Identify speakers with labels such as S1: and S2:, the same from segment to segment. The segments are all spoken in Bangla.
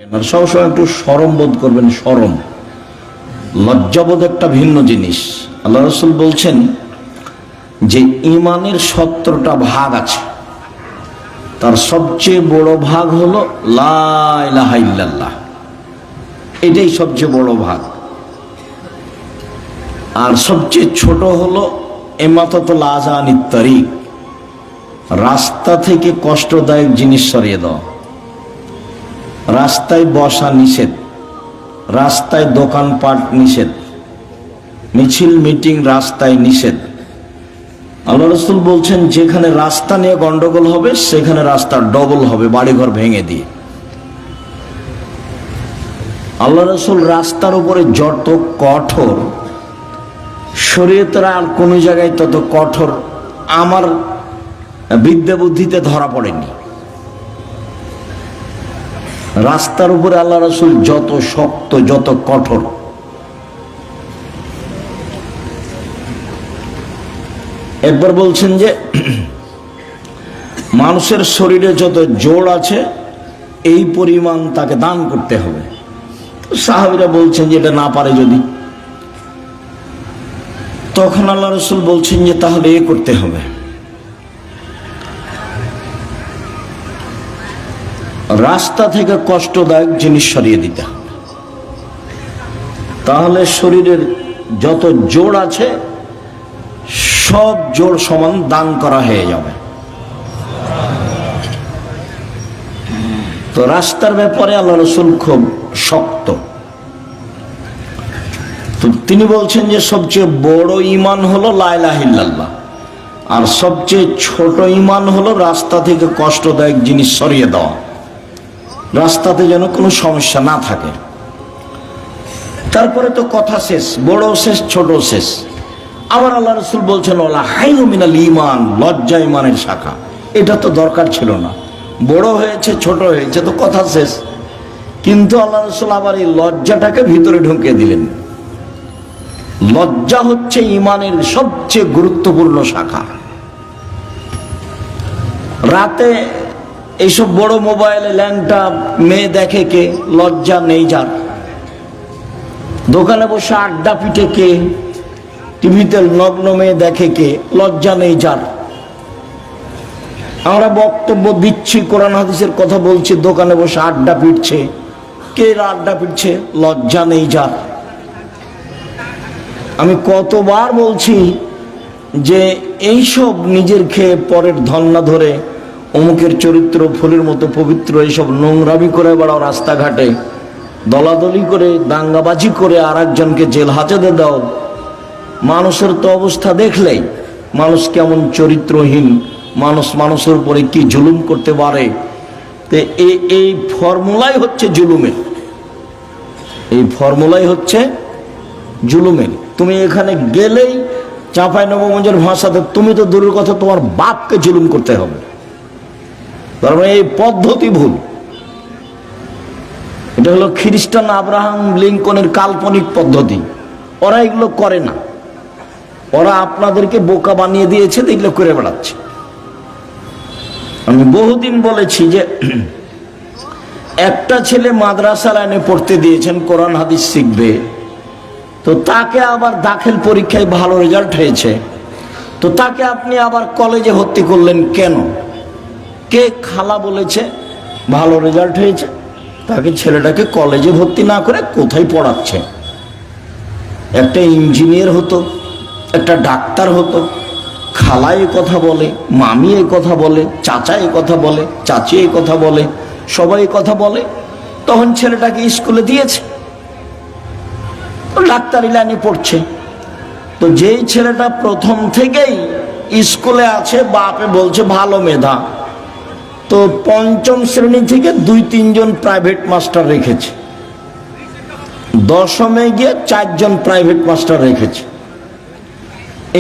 S1: আর সবসময় একটু শরম বোধ করবেন। শরম, লজ্জাবোধ একটা ভিন্ন জিনিস। আল্লাহ রাসূল বলছেন যে ইমানের 17টা ভাগ আছে, তার সবচেয়ে বড় ভাগ হলো লা ইলাহা ইল্লাল্লাহ। এটাই সবচেয়ে বড় ভাগ। আর সবচেয়ে ছোট হলো ইমাতাতুল আযা আনিত তারিক, রাস্তা থেকে কষ্টদায়ক জিনিস সরিয়ে দেওয়া। রাস্তায় বসা নিষেধ, রাস্তায় দোকানপাট নিষেধ, মিছিল মিটিং রাস্তায় নিষেধ। আল্লাহ রাসূল বলছেন যেখানে রাস্তা নিয়ে গন্ডগোল হবে সেখানে রাস্তা ডবল হবে, বাড়িঘর ভেঙে দিয়ে। আল্লাহ রাসূল রাস্তার উপরে যত কঠোর, শরীয়তের আর কোন জায়গায় তত কঠোর আমার বিদ্যা বুদ্ধিতে ধরা পড়েনি। রাস্তার উপরে আল্লাহ রাসূল যত শক্ত, যত কঠোর। একবার বলছেন যে মানুষের শরীরে যত জোড় আছে এই পরিমাণ তাকে দান করতে হবে। সাহাবীরা বলছেন যে এটা না পারে যদি, তখন আল্লাহ রাসূল বলছেন যে তাহলে এ করতে হবে, রাস্তা থেকে কষ্টদায়ক জিনিস সরিয়ে দিতে হবে। তাহলে শরীরের যত জোড় আছে সব জোড় সমান দান করা হয়ে যাবে। তো রাস্তার ব্যাপারে আল্লাহ রাসূল খুব শক্ত। তো তিনি বলছেন যে সবচেয়ে বড় ঈমান হলো লা ইলাহা ইল্লাল্লাহ, আর সবচেয়ে ছোট ঈমান হলো রাস্তা থেকে কষ্টদায়ক জিনিস সরিয়ে দেওয়া, রাস্তাতে যেন কোনো সমস্যা না থাকে। তারপরে তো কথা শেষ, বড় শেষ, ছোট শেষ। আবার আল্লাহ রাসূল বলছেন ওয়ালা হাইয়ু মিনাল ঈমান, লজ্জা ঈমানের শাখা। এটা তো দরকার ছিল না, বড় হয়েছে ছোট হয়েছে তো কথা শেষ। কিন্তু আল্লাহ রাসূল আবার এই লজ্জাটাকে ভিতরে ঢুকিয়ে দিলেন। লজ্জা হচ্ছে ঈমানের সবচেয়ে গুরুত্বপূর্ণ শাখা। রাতে এইসব বড় মোবাইলে ল্যাংটা মেয়ে দেখে কে? লজ্জা নেই যার। দোকানে বসে আড্ডা পিটে কে? টিভিতে নগ্ন মেয়ে দেখে কে? লজ্জা নেই যার। আমরা বক্তব্য দিচ্ছি, কোরআন হাদিসের কথা বলছি, দোকানে বসে আড্ডা পিটছে কে? আড্ডা পিটছে, লজ্জা নেই যার। আমি কতবার বলছি যে এইসব নিজের খেয়ে পরের ধন না ধরে অমুকের চরিত্র ফুলের মতো পবিত্র, এইসব নোংরামি করে বেড়াও, রাস্তাঘাটে দলাদলি করে দাঙ্গাবাজি করে আর একজনকে জেল হাজতে দাও। মানুষের তো অবস্থা দেখলেই মানুষ কেমন চরিত্রহীন, মানুষ মানুষের উপরে কি জুলুম করতে পারে। তো এই ফর্মুলাই হচ্ছে জুলুমের, এই ফর্মুলাই হচ্ছে জুলুমের। তুমি এখানে গেলেই চাঁপাইনবাবগঞ্জের ভাষাতে তুমি তো দূরের কথা, তোমার বাপকে জুলুম করতে হবে। তার মানে এই পদ্ধতি ভুল। এটা হলো খ্রিস্টান আব্রাহাম লিঙ্কনের কাল্পনিক পদ্ধতি। ওরা এগুলো করে না, ওরা আপনাদেরকে বোকা বানিয়ে দিয়েছে, এগুলো করে বেড়াচ্ছে। আমি বহুদিন বলেছি যে একটা ছেলে মাদ্রাসা লাইনে পড়তে দিয়েছেন, কোরআন হাদিস শিখবে, তো তাকে আবার দাখিল পরীক্ষায় ভালো রেজাল্ট হয়েছে, তো তাকে আপনি আবার কলেজে ভর্তি করলেন কেন? কে খালা বলেছে ভালো রেজাল্ট হয়েছে? তাকে ছেলেটাকে কলেজে ভর্তি না করে কোথায় পড়াচ্ছে? একটা ইঞ্জিনিয়ার হতো, একটা ডাক্তার হতো। খালা এ কথা বলে, মামি এ কথা বলে, চাচা এ কথা বলে, চাচি এ কথা বলে, সবাই কথা বলে, তখন ছেলেটাকে স্কুলে দিয়েছে, ডাক্তারি লাইনে পড়ছে। তো যেই ছেলেটা প্রথম থেকেই স্কুলে আছে, বাপে বলছে ভালো মেধা, তো পঞ্চম শ্রেণী থেকে 2-3 জন প্রাইভেট মাস্টার রেখেছে, দশমে গিয়ে 4 জন প্রাইভেট মাস্টার রেখেছে।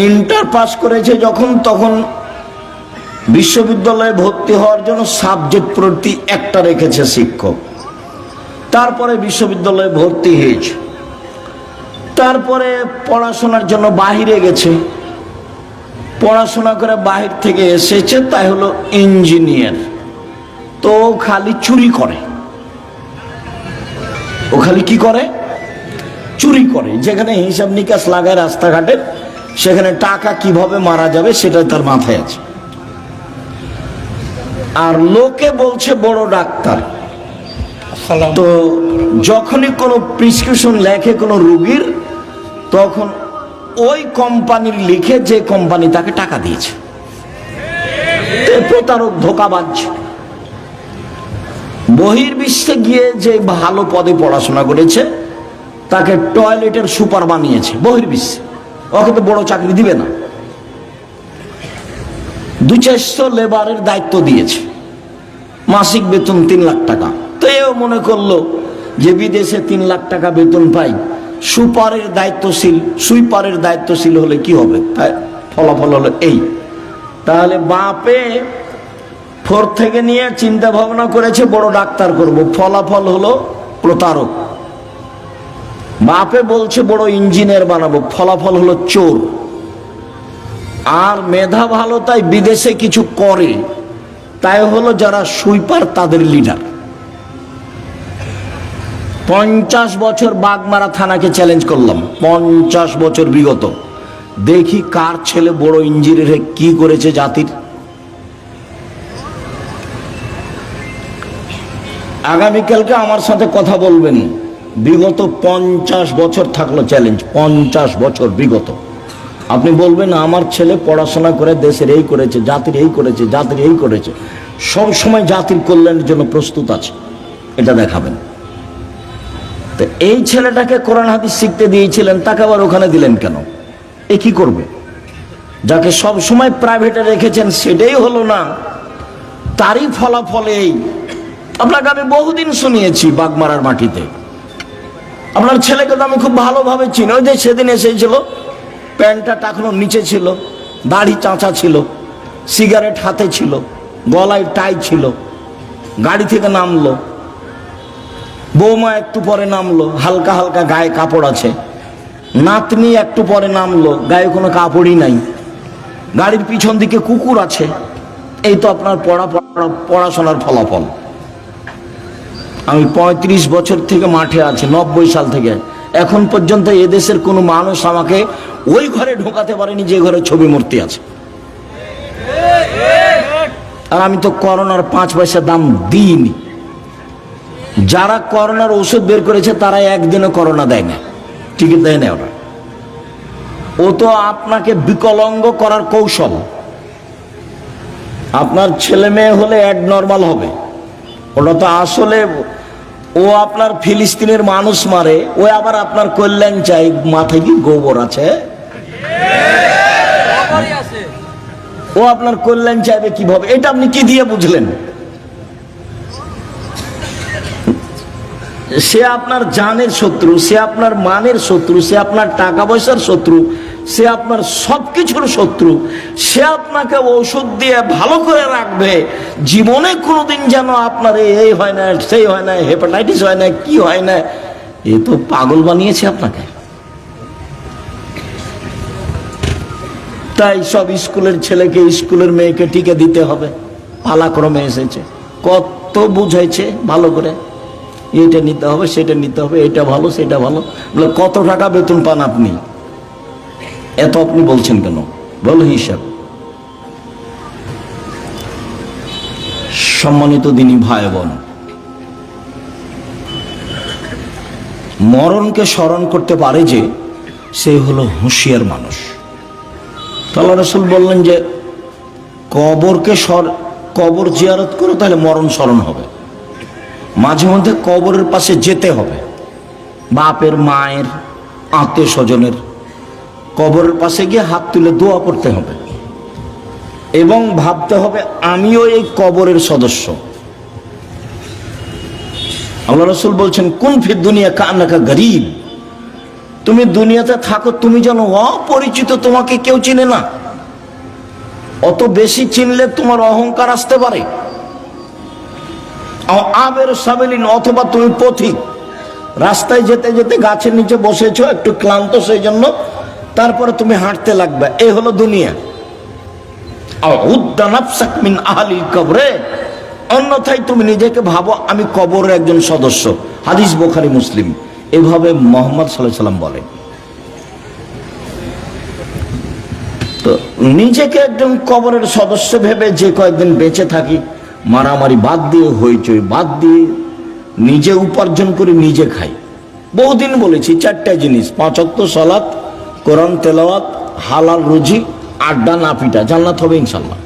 S1: ইন্টার পাস করেছে যখন, তখন বিশ্ববিদ্যালয়ে ভর্তি হওয়ার জন্য সাবজেক্ট প্রতি একটা রেখেছে শিক্ষক। তারপরে বিশ্ববিদ্যালয়ে ভর্তি হয়েছে, তারপরে পড়াশোনার জন্য বাহিরে গেছে, পড়াশোনা করে বাহির থেকে এসেছে, তাই হলো ইঞ্জিনিয়ার। তো খালি চুরি করে, ও খালি কি করে? চুরি করে। যেখানে হিসাব নিকাশ লাগায় রাস্তাঘাটে, সেখানে টাকা কিভাবে মারা যাবে সেটা তার মাথায় আছে। আর লোকে বলছে বড় ডাক্তার। তো যখনই কোনো প্রেসক্রিপশন লেখে কোনো রোগীর, তখন ওই কোম্পানির লিখে যে কোম্পানি তাকে টাকা দিয়েছে। প্রতারক, ধোঁকাবাজ। বহির্বিশ্বে গিয়ে যে ভালো পদে পড়াশোনা করেছে তাকে টয়লেটের সুপার বানিয়েছে বহির্বিশ্বে। ওকে তো বড় চাকরি দিবে না। 200 লেবারের দায়িত্ব দিয়েছে, মাসিক বেতন 3 লাখ টাকা। তো এও মনে করলো যে বিদেশে 3 লাখ টাকা বেতন পাই, সুপারের দায়িত্বশীল, সুইপারের দায়িত্বশীল হলে কি হবে? তাই ফলাফল হলো এই। তাহলে বাপে 4 থেকে নিয়ে চিন্তা ভাবনা করেছে বড় ডাক্তার করব, ফলাফল হলো প্রতারক। বাপে বলছে বড় ইঞ্জিনিয়ার বানাবো, ফলাফল হলো চোর। আর মেধা ভালো তাই বিদেশে কিছু করে, তাই হলো যারা সুইপার তাদের লিডার। 50 বছর বাগমারা থানাকে চ্যালেঞ্জ করলাম, 50 বছর বিগত, দেখি কার ছেলে বড় ইঞ্জিনিয়ার কি করেছে জাতির। আগামীকালকে আমার সাথে কথা বলবেন। বিগত 50 বছর থাকলো চ্যালেঞ্জ, 50 বছর বিগত। আপনি বলবেন আমার ছেলে পড়াশোনা করে দেশের এই করেছে, জাতির এই করেছে, জাতির এই করেছে, সব সময় জাতির কল্যাণের জন্য প্রস্তুত আছে, এটা দেখাবেন। তো এই ছেলেটাকে কোরআন হাদিস শিখতে দিয়েছিলেন, তাকে আবার ওখানে দিলেন কেন? এ কি করবে? যাকে সব সময় প্রাইভেটে রেখেছেন সেটাই হলো না, তারই ফলাফল এই। আপনাকে আমি বহুদিন শুনিয়েছি বাগমারার মাটিতে। আপনার ছেলেকে তো আমি খুব ভালোভাবে চিনি। ওই যে সেদিন এসেছিল, প্যান্টটা টাকানোর নিচে ছিল, দাড়ি চাঁচা ছিল, সিগারেট হাতে ছিল, গলায় টাই ছিল, গাড়ি থেকে নামলো, বৌমা একটু পরে নামলো, হালকা হালকা গায়ে কাপড় আছে, নাতনি একটু পরে নামলো, গায়ে কোনো কাপড়ই নাই, গাড়ির পিছন দিকে কুকুর আছে। এই তো আপনার পড়াশোনার ফলাফল। আমি 35 বছর থেকে মাঠে আছি, 90 সাল থেকে এখন পর্যন্ত এদেশের কোনো মানুষ আমাকে ওই ঘরে ঢোকাতে পারেনি যে ঘরে ছবি মূর্তি আছে। আর আমি তো করোনার 5 পয়সা দাম দিইনি। যারা করোনার ওষুধ বের করেছে তারা একদিনও করোনা দেয় না, টিকিট দেয় না ওরা। ও তো আপনাকে বিকলাঙ্গ করার কৌশল। আপনার ছেলে মেয়ে হলে অ্যাডনর্মাল হবে, ওটা তো আসলে ও আপনার ফিলিস্তিনের মানুষ মারে, ও আবার আপনার কল্যাণ চাই। মাথায় কি গোবর আছে? ও আপনার কল্যাণ চাইবে কিভাবে? এটা আপনি কি দিয়ে বুঝলেন? সে আপনার জানের শত্রু, সে আপনার মানের শত্রু, সে আপনার টাকা পয়সার শত্রু, সে আপনার সবকিছুর শত্রু। সে আপনাকে ঔষধ দিয়ে ভালো করে রাখবে, জীবনে কোনোদিন যেন আপনার এই হয় না, সেই হয় না, হেপাটাইটিস হয় না, কি হয় না। এ তো পাগল বানিয়েছে আপনাকে। তাই সব স্কুলের ছেলেকে স্কুলের মেয়েকে টিকে দিতে হবে, পালাক্রমে এসেছে। কত বুঝাইছে ভালো করে, এটা নিতে হবে, সেটা নিতে হবে, এটা ভালো, সেটা ভালো। বলে কত টাকা বেতন পান আপনি? এত আপনি বলছেন কেন? বল হিসাব। সম্মানিত দিনী ভাই বোন, মরণকে স্মরণ করতে পারে যে সে হলো হুঁশিয়ার মানুষ। আল্লাহ রাসূল বললেন যে কবর জিয়ারত করো, তাহলে মরণ স্মরণ হবে। মাঝে মধ্যে কবরের পাশে যেতে হবে, বাপের, মায়ের, আত্মীয় স্বজনের কবরের পাশে গিয়ে হাত তুলে দোয়া করতে হবে এবং ভাবতে হবে আমিও এই কবরের সদস্য। আল্লাহ রাসূল বলছেন কুন ফি দুনিয়া কান্নাকা গরীব, তুমি দুনিয়াতে থাকো তুমি যেন অপরিচিত, তোমাকে কেউ চিনে না। অত বেশি চিনলে তোমার অহংকার আসতে পারে। আবের সাবেলিন, অথবা তুমি পথিক, রাস্তায় যেতে যেতে গাছের নিচে বসেছো, একটু ক্লান্ত সেই জন্য, তারপরে তুমি হাঁটতে লাগবে। এই হলো দুনিয়া। অন্যথায় তুমি নিজেকে ভাবো আমি কবরের একজন সদস্য। হাদিস বুখারী মুসলিম। এভাবে মুহাম্মদ সাল্লাল্লাহু আলাইহি ওয়াসাল্লাম বলেন। তো নিজেকে একজন কবরের সদস্য ভেবে যে কয়েকদিন বেঁচে থাকি, মারামারি বাদ দিয়ে, হইচই বাদ দিয়ে, নিজে উপার্জন করে নিজে খাই। বহুদিন বলেছি 4টা জিনিস: 5 ওয়াক্ত সালাত, কোরআন তেলাওয়াত, হালাল রুজি, আড্ডা না পিটা, জান্নাত হবে ইনশাল্লাহ।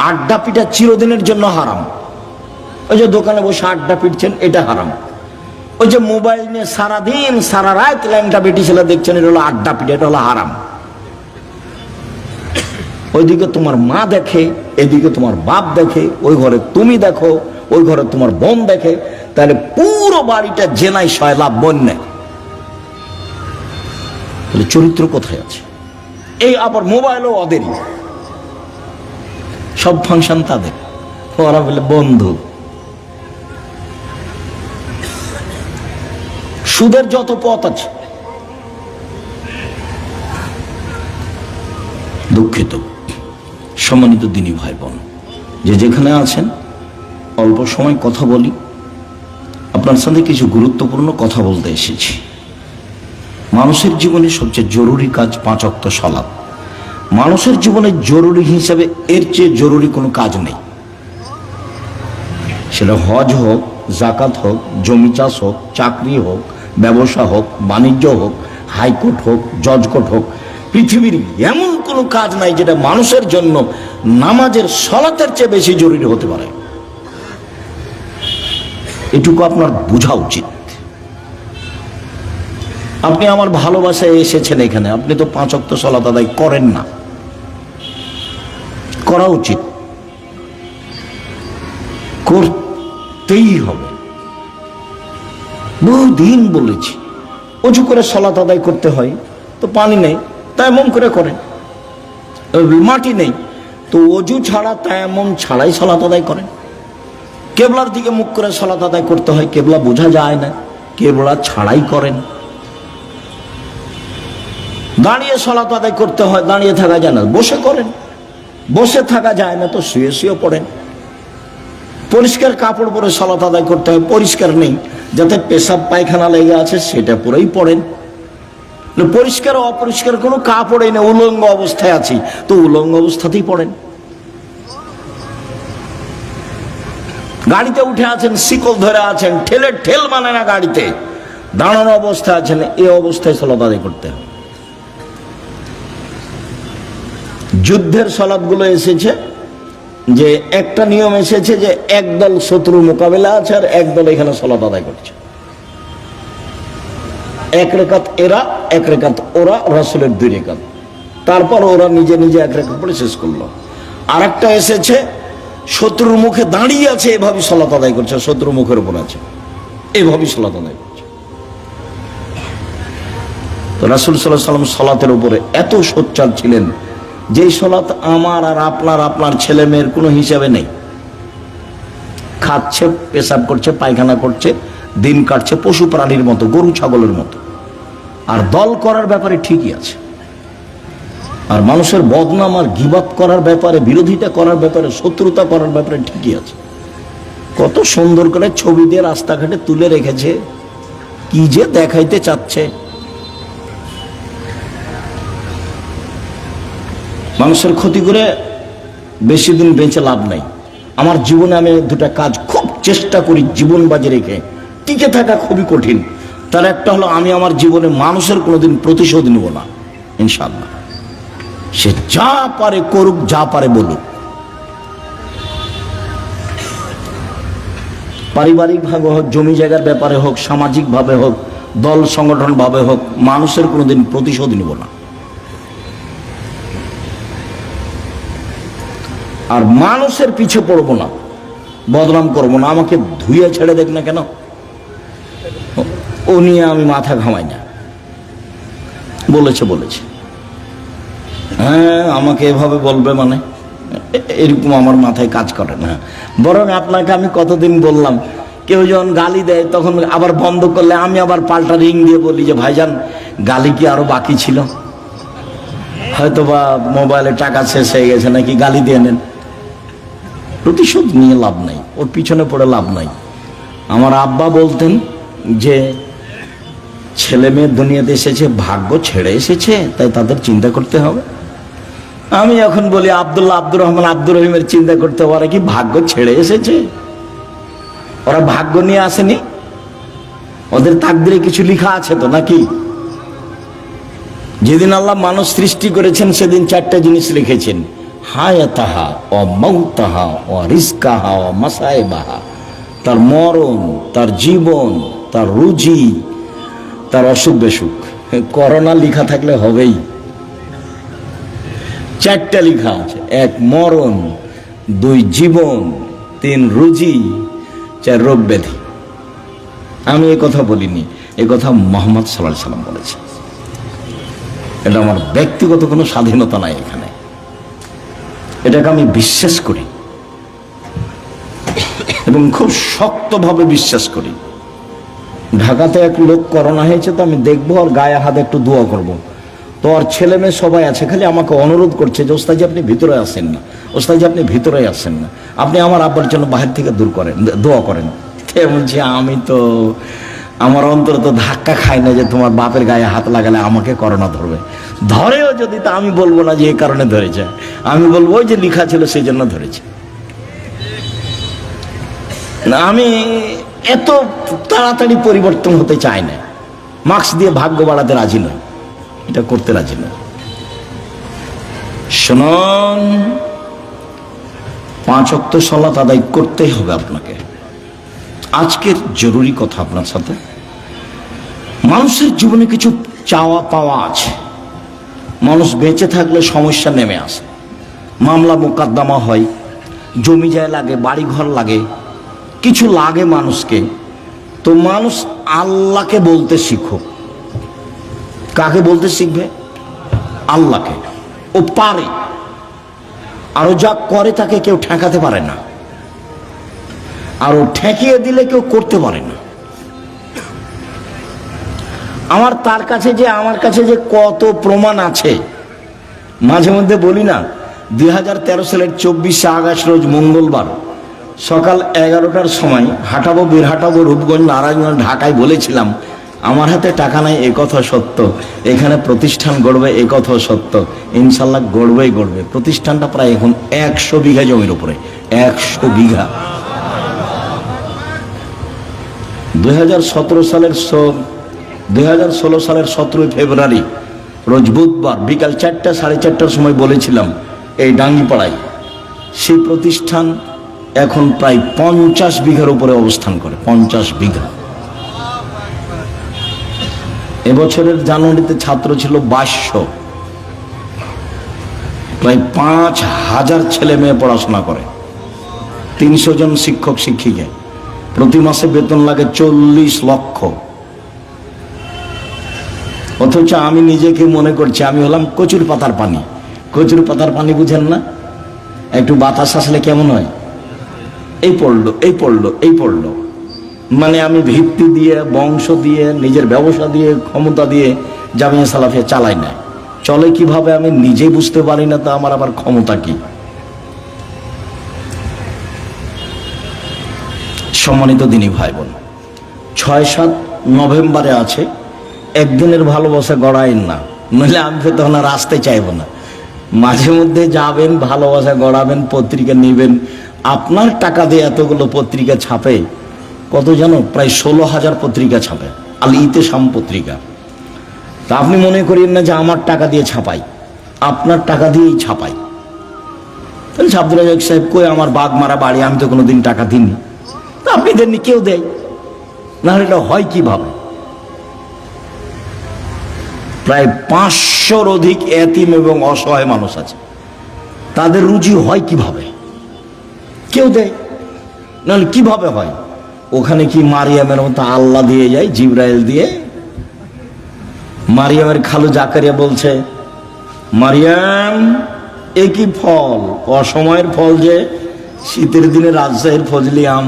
S1: আড্ডা পিটা চিরদিনের জন্য হারাম। ওই যে দোকানে বসে আড্ডা পিটছেন, এটা হারাম। ওই যে মোবাইল নিয়ে সারাদিন সারা রাত ল্যাংটা বেটি ছেলে দেখছেন, এটা হলো আড্ডা পিটা, এটা হলো হারাম। ওইদিকে তোমার মা দেখে, এদিকে তোমার বাপ দেখে, ওই ঘরে তুমি দেখো, ওই ঘরে তোমার বোন দেখে, তাহলে পুরো বাড়িটা জেনাই সয়লাভ বন্যা। তাহলে চরিত্র কোথায় আছে? এই আবার মোবাইলও ওদেরই, সব ফাংশন তাদের, ওরা বলে বন্ধু। সুদের যত পথ আছে, দুঃখিত সম্মানিত দিনী ভাই বোন, যে যেখানে আছেন, অল্প সময় কথা বলি। আপনার সাথে কিছু গুরুত্বপূর্ণ কথা বলতে এসেছি। মানুষের জীবনে সবচেয়ে জরুরি কাজ 5 ওয়াক্ত সালাত। মানুষের জীবনে জরুরি হিসাবে এর চেয়ে জরুরি কোনো কাজ নেই। সেটা হজ হোক, জাকাত হোক, জমি চাষ হোক, চাকরি হোক, ব্যবসা হোক, বাণিজ্য হোক, হাইকোর্ট হোক, জজ কোর্ট হোক, পৃথিবীর এমন কোনো কাজ নাই যেটা মানুষের জন্য নামাজের সালাতের চেয়ে বেশি জরুরি হতে পারে। এটুকু আপনার বোঝা উচিত। আপনি আমার ভালোবাসায় এসেছেন এখানে, আপনি তো 5 ওয়াক্ত সালাত আদায় করেন না। করা উচিত, করতেই হবে। বহুদিন বলেছি, অজু করে সালাত আদায় করতে হয়, তো পানি নেই, তায়াম্মুম করে করেন। মাটি নেই, তো অজু ছাড়া তায়াম্মুম ছাড়াই সালাত আদায় করেন। কেবলার দিকে মুখ করে সালাত আদায় করতে হয়, কেবলা বোঝা যায় না, কেবলা ছাড়াই করেন। দাঁড়িয়ে সালাত আদায় করতে হয়, দাঁড়িয়ে থাকা যায় না, বসে করেন। বসে থাকা যায় না, তো শুয়ে শুয়ে পড়েন। পরিষ্কার কাপড় পরে সালাত আদায় করতে হয়, পরিষ্কার নেই, যাতে পেশাব পায়খানা লেগে আছে সেটা পরেই পড়েন। পরিষ্কার অপরিষ্কার কোনো কাপড়ই না, উলঙ্গ অবস্থায় আছি, তো উলঙ্গ অবস্থাতেই পড়েন। গাড়িতে উঠে আছেন, শিকল ধরে আছেন, ঠেলের ঠেল মানে না গাড়িতে, দাঁড়ানো অবস্থায় আছেন, এই অবস্থায় সালাত আদায় করতে হয়। যুদ্ধের সালাতগুলো এসেছে যে একটা নিয়ম এসেছে যে একদল শত্রুর মোকাবেলা আছে আর একদল এখানে সালাত আদায় করছে। 1 রেখাত এরা, 1 রেখাত ওরা, রাসূলের 2 রেখাত, তারপর ওরা নিজে নিজে 1 রেখাত পড়ে শেষ করলো। আর একটা এসেছে শত্রুর মুখে দাঁড়িয়ে আছে, এভাবে সালাত আদায় করছে, শত্রুর মুখের উপর আছে, এভাবে সালাত আদায় করছে। তো রাসূল সাল্লাল্লাহু আলাইহি ওয়াসাল্লাম সালাতের উপরে এত সোচ্চার ছিলেন, যেই সালাত আমার আর আপনার ছেলে মেয়ের কোনো হিসাবে নেই। খাচ্ছে, পেশাব করছে, পায়খানা করছে, দিন কাটছে পশু প্রাণীর মতো, গরু ছাগলের মতো। আর দল করার ব্যাপারে ঠিকই আছে, আর মানুষের বদনাম আর গীবত করার ব্যাপারে, বিরোধিতা করার ব্যাপারে, শত্রুতা করার ব্যাপারে ঠিকই আছে। কত সুন্দর করে ছবি দিয়ে রাস্তাঘাটে তুলে রেখেছে, কি যে দেখাইতে চাচ্ছে। মানুষের ক্ষতি করে বেশি দিন বেঁচে লাভ নাই। আমার জীবনে আমি 2টা কাজ খুব চেষ্টা করি জীবন বাজি রেখে টিকে থাকা, খুবই কঠিন। তার একটা হলো, আমি আমার জীবনে মানুষের কোনোদিন প্রতিশোধ নেব না, ইনশাআল্লাহ। সে যা পারে করুক, যা পারে বলুক। পারিবারিক ভাবে হোক, জমি জায়গার ব্যাপারে হোক, সামাজিক ভাবে হোক, দল সংগঠন ভাবে হোক, মানুষের কোনোদিন প্রতিশোধ নেব না। আর মানুষের পিছে পড়বো না, বদনাম করবো না। আমাকে ধুয়ে ছেড়ে দেখ না কেন, ও নিয়ে আমি মাথা ঘামাই না। বলেছে হ্যাঁ, আমাকে এভাবে বলবে মানে, এরকম আমার মাথায় কাজ করে না। বরং আপনাকে আমি কতদিন বললাম, কেউ যখন গালি দেয় তখন আবার বন্ধ করলে আমি আবার পাল্টা রিং দিয়ে বলি যে ভাইজান, গালি কি আরো বাকি ছিল? হয়তো বা মোবাইলে টাকা শেষ হয়ে গেছে, নাকি গালি দিয়ে নেন। প্রতিশোধ নিয়ে লাভ নাই, ওর পিছনে পড়ে লাভ নাই। আমার আব্বা বলতেন, যে ছেলে মেয়ে দুনিয়াতে এসেছে ভাগ্য ছেড়ে এসেছে, তাই তাদের চিন্তা করতে হবে। আমি এখন বলি আব্দুল্লাহ, আব্দুর রহমান, আব্দুর রহিমের চিন্তা করতে পারে কি ভাগ্য ছেড়ে এসেছে? ওরা ভাগ্য নিয়ে আসেনি, ওদের তাকদিরে কিছু লেখা আছে তো নাকি? যেদিন আল্লাহ মানুষ সৃষ্টি করেছেন সেদিন 4টা জিনিস লিখেছেন, হায়াতাহা ও মাউতাহা ও রিজকাহা ও মাসায়েবাহা, তার মরণ, তার জীবন, তার রুজি, তার অসুখ বেসুখ। করোনা লেখা থাকলে হবেই। 4টা লেখা আছে, 1 মরণ, 2 জীবন, 3 রুজি, 4 রোগ ব্যাধি। আমি এই কথা বলিনি, এই কথা মুহাম্মদ সাল্লাল্লাহু আলাইহি সাল্লাম বলেছে। এটা আমার ব্যক্তিগত কোনো স্বাধীনতা নাই এখানে, এটাকে আমি বিশ্বাস করি এবং খুব শক্তভাবে বিশ্বাস করি। ঢাকাতে এক লোক করোনা হয়েছে, তো আমি দেখবো আর গায়ে হাতে একটু দোয়া করব। তো আর ছেলে মেয়ে সবাই আছে, খালি আমাকে অনুরোধ করছে যে ওস্তাদজি আপনি ভিতরে আসেন না, ওস্তাদজি আপনি ভিতরে আসেন না, আপনি আমার আব্বার জন্য বাহির থেকে দূর করেন, দোয়া করেন। বলছি আমি তো আমার অন্তর তো ধাক্কা খাই না যে তোমার বাপের গায়ে হাত লাগালে আমাকে করোনা ধরবে। ধরেও যদি, তা আমি বলবো না যে এই কারণে ধরেছে, আমি বলবো ওই যে লেখা ছিল সেই জন্য ধরেছে। না, আমি এত তাড়াতাড়ি পরিবর্তন হতে চাই না, মাস্ক দিয়ে ভাগ্য বাড়াতে রাজি নয়, এটা করতে রাজি নয়। শুনুন, 5 ওয়াক্ত সালাত আদায় করতেই হবে আপনাকে। আজকের জরুরি কথা আপনার সাথে, মানুষের জীবনে কিছু চাওয়া পাওয়া আছে। মানুষ বেঁচে থাকলে সমস্যা নেমে আসে, মামলা মোকদ্দমা হয়, জমি জায়গা লাগে, বাড়ি ঘর লাগে, কিছু লাগে মানুষকে। তো মানুষ আল্লাহকে বলতে শিখো। কাকে বলতে শিখবে? আল্লাহকে। ও পারে, আর ও যা করে তাকে কেউ ঠেকাতে পারে না, আর ও ঠেকিয়ে দিলে কেউ করতে পারে না। আমার কাছে যে কত প্রমাণ আছে, মাঝে মধ্যে বলি না, 2013 সালের 24শে আগস্ট রোজ মঙ্গলবার সকাল 11টার সময় হাঁটাবো, বীরহাটাবো, রূপগঞ্জ, নারায়ণগঞ্জ, ঢাকায় বলেছিলাম আমার হাতে টাকা নাই, এ কথা সত্য, এখানে প্রতিষ্ঠান গড়বে, এ কথা সত্য, ইনশাল্লাহ গড়বেই গড়বে। প্রতিষ্ঠানটা প্রায় এখন 100 বিঘা জমির উপরে, 100 বিঘা। 2016 সালের 17 ফেব্রুয়ারি রোজ বুধবার বিকাল 4টা 4:30টার সময় বলেছিলাম এই ডাঙ্গিপাড়ায়, সেই প্রতিষ্ঠান এখন প্রায় 50 বিঘার উপরে অবস্থান করে, 50 বিঘা। এবছরের জানুয়ারিতে ছাত্র ছিল 2200, প্রায় 5000 ছেলে মেয়ে পড়াশোনা করে, 300 জন শিক্ষক শিক্ষিকা, প্রতি মাসে বেতন লাগে 40 লক্ষ। অথচ আমি নিজেকে মনে করছি আমি হলাম কচুর পাতার পানি। কচুর পাতার পানি বুঝেন না? একটু বাতাস আসলে কেমন হয়, এই পড়লো, এই পড়লো, এই পড়লো। মানে আমি ভিত্তি দিয়ে, বংশ দিয়ে, নিজের ব্যবসা দিয়ে, ক্ষমতা দিয়ে জামিয়া সালাফিয়া চালাই না। চলে কিভাবে আমি নিজে বুঝতে পারি না, তা আমার আবার ক্ষমতা কি? সম্মানিত দিনী ভাই বোন, 6-7 নভেম্বরে আছে, একদিনের ভালোবাসা গড়াইন না, নইলে আমি তো তখন আর আসতে চাইব না। মাঝে মধ্যে যাবেন, ভালোবাসা গড়াবেন, পত্রিকা নেবেন। আপনার টাকা দিয়ে এতগুলো পত্রিকা ছাপে, কত জানো? প্রায় 16,000 পত্রিকা ছাপে, আল ইতেসাম পত্রিকা। তা আপনি মনে করেন না যে আমার টাকা দিয়ে ছাপাই, আপনার টাকা দিয়েই ছাপাই। তাহলে আব্দুল রাজ্জাক সাহেব কই, আমার বাঘ মারা বাড়ি, আমি তো কোনোদিন টাকা দিইনি। তা আপনি দেননি, কেউ দেয় না, এটা হয় কিভাবে? প্রায় 500-র অধিক এতিম এবং অসহায় মানুষ আছে, তাদের রুজি হয় কিভাবে? কেউ দেয়, নাহলে কিভাবে হয়? ওখানে কি মারিয়ামের মতো আল্লাহ দিয়ে যায়, জিবরাইল দিয়ে? মারিয়ামের খালু জাকারিয়া বলছে, মারিয়াম এ কি ফল? অসময়ের ফল যে শীতের দিনে রাজশাহীর ফজলি আম,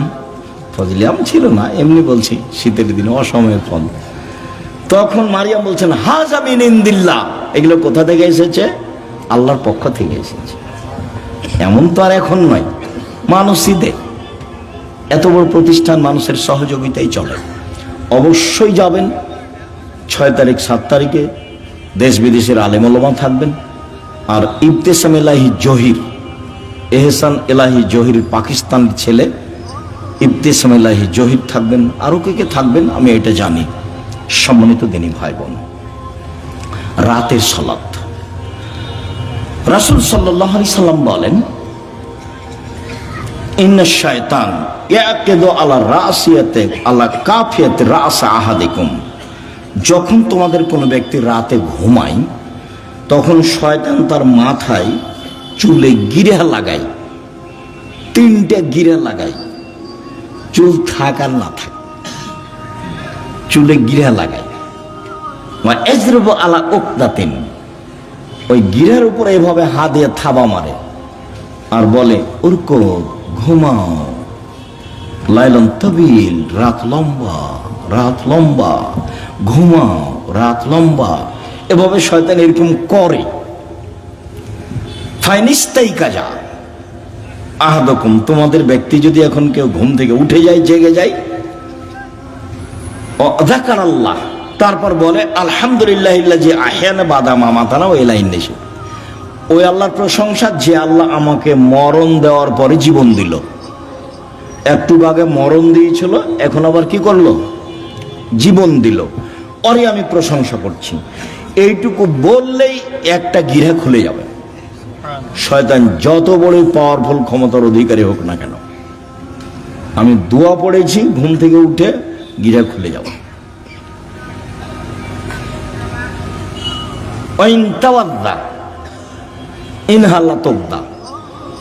S1: ফজলি আম ছিল না, এমনি বলছি, শীতের দিনে অসময়ের ফল। তখন মারিয়াম বলছেন, হাযা মিন ইনদিল্লাহ, এগুলো কোথা থেকে এসেছে? আল্লাহর পক্ষ থেকে এসেছে। এমন তো আর এখন নয়, মানুষই দেয়। এত বড় প্রতিষ্ঠান মানুষের সহযোগিতাই চলে। অবশ্যই যাবেন। 6 তারিখ 7 তারিখে দেশ বিদেশের আলেম ওলামা থাকবেন। আর ইবতেসাম এলাহি জহির, এহসান এলাহি জহির পাকিস্তানের ছেলে ইবতেসাম এলাহি জহির থাকবেন। আরও কে কে থাকবেন আমি এটা জানি। সম্মানিত দিনী ভাই বোন, রাতের সালাত রাসূল সাল্লাল্লাহু আলাইহি সাল্লাম বলেন, ইন্না শায়তান ইয়াকিদু আলা রাসিয়াতি আলা কাফিয়াতি রাস আহাদিকুম। যখন তোমাদের কোনো ব্যক্তি রাতে ঘুমায় তখন শয়তান তার মাথায় চুলে গিরা লাগায়, 3টে গিরা লাগায়, চুল থাক আর না থাক, চুলে গিরা লাগায়। এজরব আলা উকদাতিন, ওই গিরার উপর এভাবে হাত দিয়ে থাবা মারে আর বলে উরকো ঘুমাও, লাইলান তাবিল, রাত লম্বা, রাত লম্বা, ঘুমাও, রাত লম্বা। এভাবে শয়তান এরকম করে। ফাইনিস্তাই কাজা আহাদকুম, তোমাদের ব্যক্তি যদি এখন কেউ ঘুম থেকে উঠে যায়, জেগে যায়, যাকার আল্লাহ, তারপর বলে আলহামদুলিল্লাহিল্লাযী আহয়ানা বাদা মা মাতানা, ওই লাইন দেশে ওই আল্লাহর প্রশংসা যে আল্লাহ আমাকে মরণ দেওয়ার পরে জীবন দিল। একটু আগে মরণ দিয়েছিল, এখন আবার কি করলো? জীবন দিল। ওরই আমি প্রশংসা করছি। এইটুকু বললেই একটা গিরা খুলে যাবে। শয়তান যত বড় পাওয়ারফুল ক্ষমতার অধিকারী হোক না কেন, আমি দোয়া পড়েছি, ঘুম থেকে উঠে গিরা খুলে যাবে।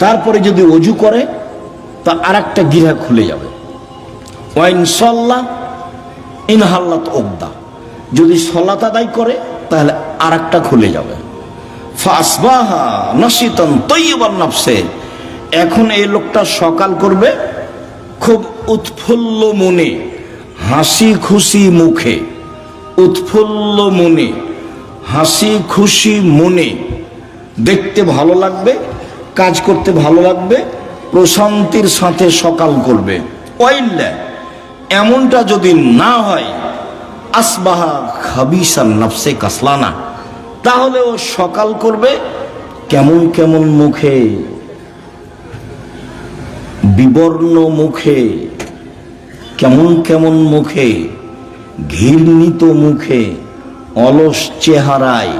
S1: তারপরে যদি অজু করে তা আর একটা গিরা খুলে যাবে। ওয়াইন সাল্লাহ ইনহাল্লাত ওকদা, যদি সলাত আদায় করে তাহলে আর একটা খুলে যাবে। ফাসবাহা নাশিতান তাইয়িবান নাফসে, এখন এই লোকটা সকাল করবে খুব উৎফুল্ল মনে, হাসি খুশি মুখে, উৎফুল্ল মনে, হাসি খুশি মনে, দেখতে ভালো লাগবে, কাজ করতে ভালো লাগবে, প্রশান্তির সাথে সকাল করবে। ওয়াইল্লা, এমনটা যদি না হয়, আসবাহা খাবিসান নাফসে কাসলানা, তাহলে ও সকাল করবে কেমন কেমন মুখে, বিবর্ণ মুখে, কেমন কেমন মুখে, ঘৃণিত মুখে, অলস চেহারায়।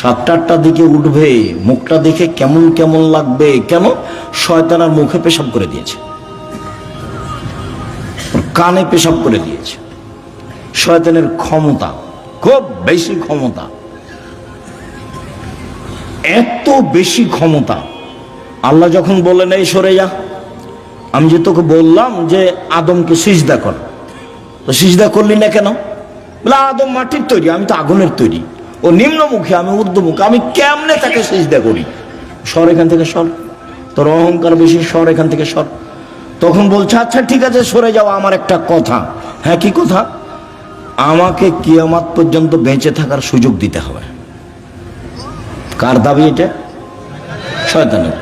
S1: 7-8টার দিকে উঠবে, মুখটা দেখে কেমন কেমন লাগবে। কেন? শয়তানের মুখে পেশাব করে দিয়েছে, কানে পেশাব করে দিয়েছে। শয়তানের ক্ষমতা খুব বেশি, ক্ষমতা এত বেশি ক্ষমতা। আল্লাহ যখন বললেন এই সরে যা, আমি যে তোকে বললাম যে আদমকে সিজদা কর, তো সিজদা করলি না কেন? বলে আদম মাটির তৈরি, আমি তো আগুনের তৈরি। ও নিম্নমুখী, আমি ঊর্ধ্বমুখী, আমি কেমনে তাকে সিজদা করি? সর এখান থেকে, সর, তোর অহংকার বেশি, সর এখান থেকে, সর। তখন বলছে আচ্ছা ঠিক আছে সরে যাও, আমার একটা কথা। হ্যাঁ, কি কথা? আমাকে কিয়ামত পর্যন্ত বেঁচে থাকার সুযোগ দিতে হবে। কার দাবি এটা? শয়তানের।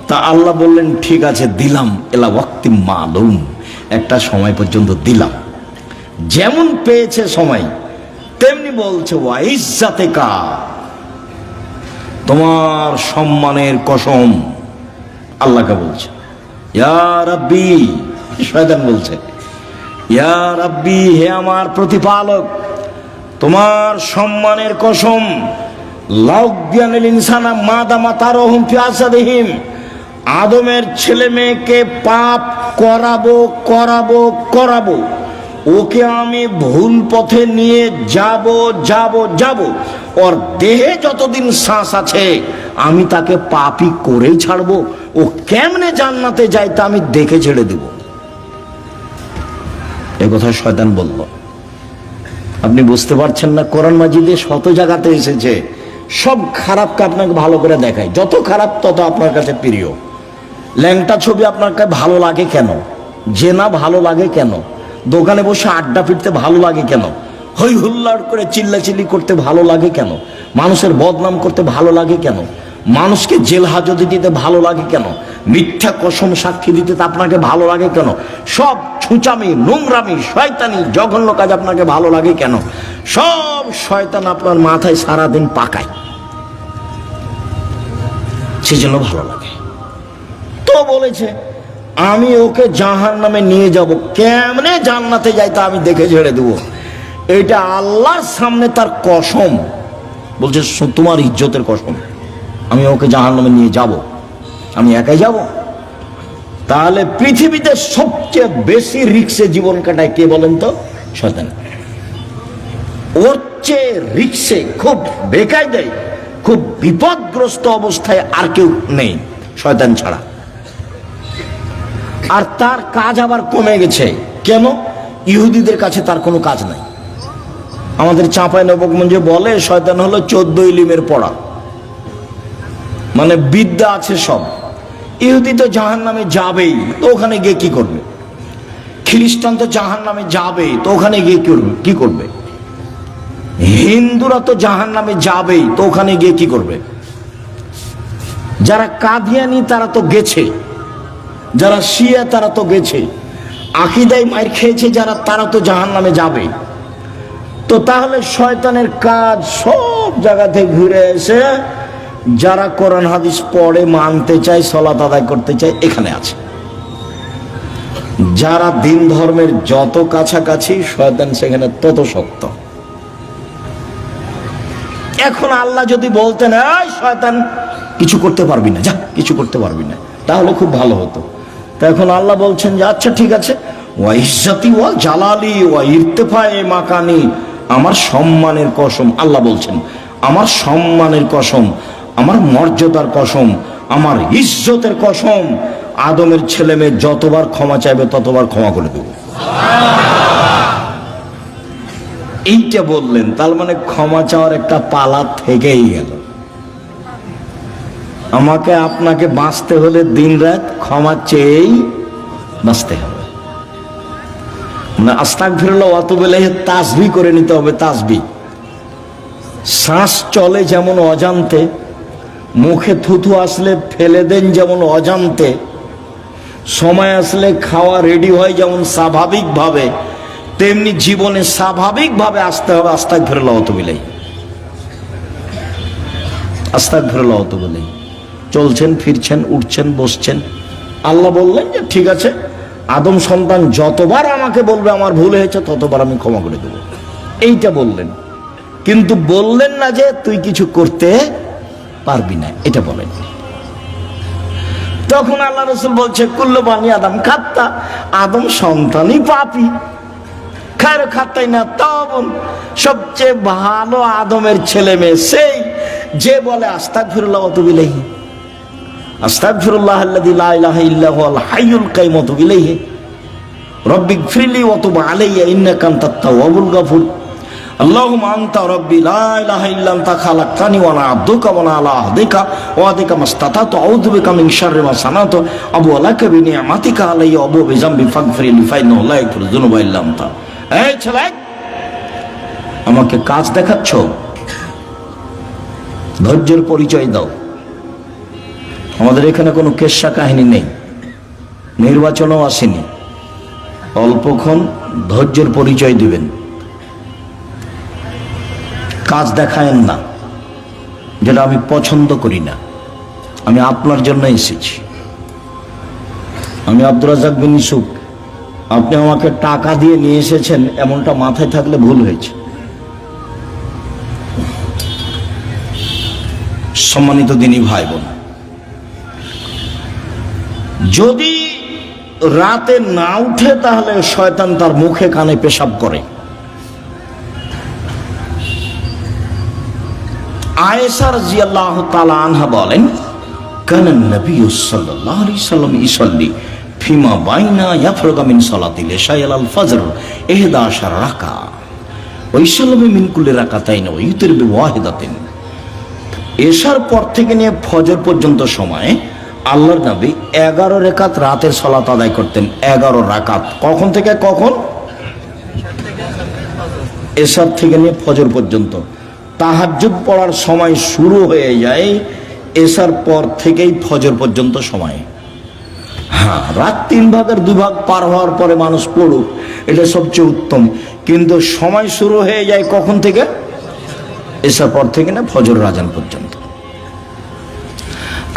S1: তা আল্লাহ বললেন ঠিক আছে দিলাম, এলা ওয়াক্তি মালুম, একটা সময় পর্যন্ত দিলাম। যেমন পেয়েছে সময়, তেমনি বলছে ওয়া ইজ্জাতিকা, তোমার সম্মানের কসম। আল্লাহকে বলছে ইয়া রাব্বি, শয়তান বলছে ইয়া রাব্বি, হে আমার প্রতিপালক, তোমার সম্মানের কসম। লাউদ্দিয়ানিল ইনসানা মাদামা তারহুম ফি আসাদিহিম, আদমের ছেলে মেয়েকে পাপ করাবো করাবো করাবো, ওকে আমি ভুল পথে নিয়ে যাব যাব যাব, ওর দেহে যতদিন শ্বাস আছে আমি তাকে পাপই করেই ছাড়বো। ও কেমনে জান্নাতে যায় তা আমি দেখে ছেড়ে দেব। এ কথা শয়তান বলল। আপনি বুঝতে পারছেন না? কোরআন মাজিদে শত জায়গাতে এসেছে, সব খারাপকে আপনাকে ভালো করে দেখায়। যত খারাপ তত আপনার কাছে প্রিয়। ল্যাংটা ছবি আপনার কাছে ভালো লাগে কেন? জেনা ভালো লাগে কেন? দোকানে বসে আড্ডা পিটতে ভালো লাগে কেন? হই হুল্লাড় করে চিল্লাচিল্লি করতে ভালো লাগে কেন? মানুষের বদনাম করতে ভালো লাগে কেন? মানুষকে জেল হাজতে দিতে ভালো লাগে কেন? মিথ্যা কসম সাক্ষী দিতে তা আপনাকে ভালো লাগে কেন? সব ছুঁচামি, নোংরামি, শয়তানি, জঘন্য কাজ আপনাকে ভালো লাগে কেন? সব শয়তান আপনার মাথায় সারাদিন পাকায়, সেজন্য ভালো লাগে। তো বলেছে আমি ওকে জাহান্নামে নিয়ে যাব, কেমনে জান্নাতে যাই তা আমি দেখে ছেড়ে দেবো। এটা আল্লাহর সামনে তার কসম, বলছে তোমার ইজ্জতের কসম, আমি ওকে জাহান্নামে নিয়ে যাব, আমি একাই যাব। তাহলে পৃথিবীতে সবচেয়ে বেশি রিক্সে জীবন কাটায় কে বলেন তো? শয়তান। ওর চেয়ে রিক্সে, খুব বেকায়দায়, খুব বিপদগ্রস্ত অবস্থায় আর কেউ নেই শয়তান ছাড়া। আর তার কাজ আবার কমে গেছে। কেন? ইহুদিদের কাছে তার কোনো কাজ নাই। আমাদের চাঁপাইনবাবগঞ্জে বলে শয়তান হলো 14 ইলিমের পড়া, মানে বিদ্যা আছে সব। ইহুদি তো জাহান্নামে যাবেই, তো ওখানে গিয়ে কি করবে? খ্রিস্টান তো জাহান্নামে যাবেই, তো ওখানে গিয়ে কি করবে? হিন্দুরা তো জাহান্নামে যাবেই, তো ওখানে গিয়ে কি করবে? যারা কাদিয়ানি তারা তো গেছে, যারা শিয়া তারা তো গেছে, আকীদায় মার খেয়েছে যারা, তারা তো জাহান্নামে যাবে। তো তাহলে শয়তানের কাজ সব জায়গা থেকে ঘুরে এসে যারা কোরআন হাদিস পড়ে, মানতে চায়, সালাত আদায় করতে চায়, এখানে আছে। যারা দিন ধর্মের যত কাছাকাছি, শয়তান সেখানে তত শক্ত। এখন আল্লাহ যদি বলতেন এই শয়তান কিছু করতে পারবি না, যা কিছু করতে পারবি না, তাহলে খুব ভালো হতো। তো এখন আল্লাহ বলছেন যে আচ্ছা ঠিক আছে, ওয়া ইজ্জতি ওয়া জালালি ওয়া ইরতিফায়ে মাকানি, আমার সম্মানের কসম, আল্লাহ বলছেন আমার সম্মানের কসম, আমার মর্যাদার কসম, আমার ইজ্জতের কসম, আদমের ছেলে মেয়ে যতবার ক্ষমা চাইবে ততবার ক্ষমা করে দেব। এইটা বললেন, তার মানে ক্ষমা চাওয়ার একটা পালা থেকেই গেল। আমাকে আপনাকে বাঁচতে হলে দিন রাত ক্ষমা চেয়েই বাঁচতে হবে। মানে আস্তাগফিরুল্লাহ ওয়া আতুবু ইলাইহি তাসবিহ করে নিতে হবে। তাসবিহ, শ্বাস চলে যেমন অজান্তে, মুখে থুথু আসলে ফেলে দেন যেমন অজান্তে, সময় আসলে খাওয়া রেডি হয় যেমন স্বাভাবিকভাবে, তেমনি জীবনে স্বাভাবিকভাবে আসতে হবে। আস্তাগফিরুল্লাহ ওয়া আতুবু ইলাইহি, আস্তাগফিরুল্লাহ ওয়া আতুবু ইলাইহি। চলছেন, ফিরছেন, উঠছেন, বসছেন। আল্লাহ বললেন যে ঠিক আছে, আদম সন্তান যতবার আমাকে বলবে আমার ভুল হয়েছে ততবার আমি ক্ষমা করে দেব, এইটা বললেন। কিন্তু বললেন না যে তুই কিছু করতে পারবি না, এটা বলেন। তখন আল্লাহ রাসূল বলছে কুল্লু বানি আদম খাত্তা, আদম সন্তানই পাপী, খায়রু খাত্তাইনা তাওবুন, সবচেয়ে ভালো আদমের ছেলে মেয়ে সেই যে বলে আস্তাগফিরুল্লাহ ওয়া আতুবু ইলাইহি, আস্তাগফিরুল্লাহ আল্লাযী লা ইলাহা ইল্লা হুয়াল হাইয়ুল কাইয়্যুম ওয়া আতুবু ইলাইহি রব্বিগফিরলি ওয়া তুব আলাইয়া ইন্নাকা আনতাত তাওয়াবুল গফুর। আল্লাহুম্মা আনতা রাব্বি লা ইলাহা ইল্লা আনতা খালাকতানি ওয়া আনা আবদুকা ওয়া আনা আলা আহদিকা ওয়া আদিকা মাসতাতাতু আউযু বিকা মিন শাররি মা সানাতু আবু লাকা বিনিআমাতিকা আলাইয়া আবু বিযামবি ফাগফিরলি ফাইন্নাহু লা ইয়াগফিরু যুনুবা ইল্লা আনতা। এই ছেলে, আমাকে কাজ দেখাচ্ছ, ধৈর্যের পরিচয় দাও। আমাদের এখানে কোনো কেচ্ছা কাহিনী নেই, নির্বাচনও আসেনি, অল্পক্ষণ ধৈর্যের পরিচয় দিবেন, কাজ দেখায়েন না, যেটা আমি পছন্দ করি না। আমি আপনার জন্য এসেছি, আমি আব্দুর রাজ্জাক বিন ইউসুফ, আপনি আমাকে টাকা দিয়ে নিয়ে এসেছেন এমনটা মাথায় থাকলে ভুল হয়েছে। সম্মানিত দিনী ভাই বোন, যদি রাতে না উঠে তাহলে শয়তান তার মুখে কানে পেশাব করে। আয়েশা রাদিয়াল্লাহু তাআলা আনহা বলেন কানা নবী সাল্লাল্লাহু আলাইহি সাল্লাম ইসাল্লি ফিমা বাইনা ইয়াফরুগু মিন সালাতিল ইশা ইলাল ফজর 11 রাকা ওয়া ইসাল্লামু মিন কুল্লি রাকাতাইন ওয়া ইউতির বিওয়াহিদাতিন। এশার পর থেকে নিয়ে ফজর পর্যন্ত সময় আল্লাহর নবী 11 রাকাত রাতের সালাত আদায় করতেন। 11 রাকাত, কখন থেকে কখন? এশার থেকে নিয়ে ফজর পর্যন্ত। তাহাজ্জুদ পড়ার সময় শুরু হয়ে যায় এশার পর থেকেই ফজর পর্যন্ত সময়। হ্যাঁ, রাত 3 ভাগের 2 ভাগ পার হওয়ার পরে মানুষ পড়ুক, এটা সবচেয়ে উত্তম। কিন্তু সময় শুরু হয়ে যায় কখন থেকে? এসার পর থেকে না ফজর আযান পর্যন্ত।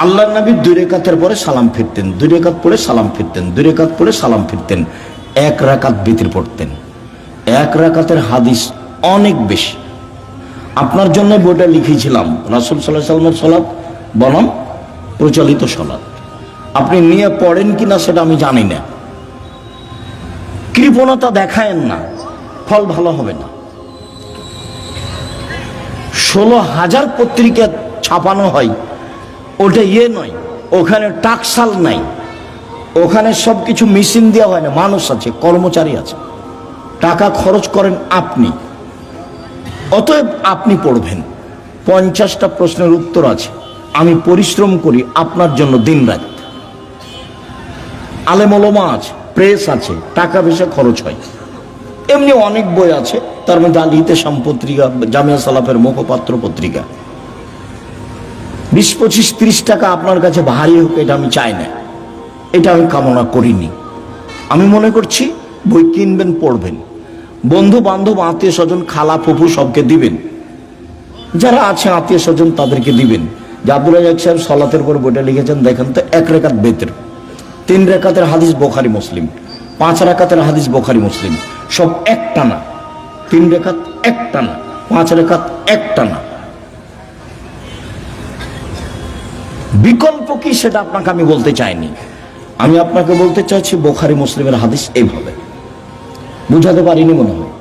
S1: আল্লাহর নবী 2 রাকাতের পরে সালাম ফিরতেন, 2 রাকাত পড়ে সালাম ফিরতেন, 2 রাকাত পড়ে সালাম ফিরতেন। 1 রাকাত বিতর পড়তেন। 1 রাকাতের হাদিস অনেক বেশি। আপনার জন্য বইটা লিখেছিলাম, রাসূল সাল্লাল্লাহু আলাইহি ওয়াসাল্লামের সালাত বনাম প্রচলিত সালাত। আপনি নিয়ে পড়েন কিনা সেটা আমি জানি না। কৃপণতা দেখায়েন না, ফল ভালো হবে না। 16,000 পত্রিকা ছাপানো হয়, ওটা নয়, ওখানে টাকসাল নাই, ওখানে সবকিছু মেশিন দেওয়া হয় না, মানুষ আছে, কর্মচারী আছে, টাকা খরচ করেন আপনি। অতএব আপনি পড়বেন। 50টা প্রশ্নের উত্তর আছে। আমি পরিশ্রম করি আপনার জন্য দিনরাত। আলেম ওলামা আছে, প্রেস আছে, টাকা পয়সা খরচ হয়। এমনি অনেক বই আছে, তার মধ্যে আল ইতিসাম পত্রিকা, জামিয়া সালাফের মুখপাত্র পত্রিকা। 20, 25, 30 টাকা আপনার কাছে ভারী হোক, এটা আমি চাই না, এটা আমি কামনা করিনি। আমি মনে করছি বই কিনবেন, পড়বেন, বন্ধু বান্ধব, আত্মীয় স্বজন, খালা ফুফু সবকে দিবেন, যারা আছে আত্মীয় স্বজন তাদেরকে দিবেন। যে আব্দুল রাজ্জাক সাহেব সালাতের পর বইটা লিখেছেন, দেখেন তো, 1 রাকাত বেতর, 3 রাকাতের হাদিস বুখারী মুসলিম, 5 রাকাতের হাদিস বুখারী মুসলিম, সব একটানা। 3 রাকাত একটানা, 5 রাকাত একটানা। বিকল্প কি সেটা আপনাকে আমি বলতে চাইনি। আমি আপনাকে বলতে চাইছি বুখারী মুসলিমের হাদিস এইভাবে। বুঝাতে পারিনি মনে হয়।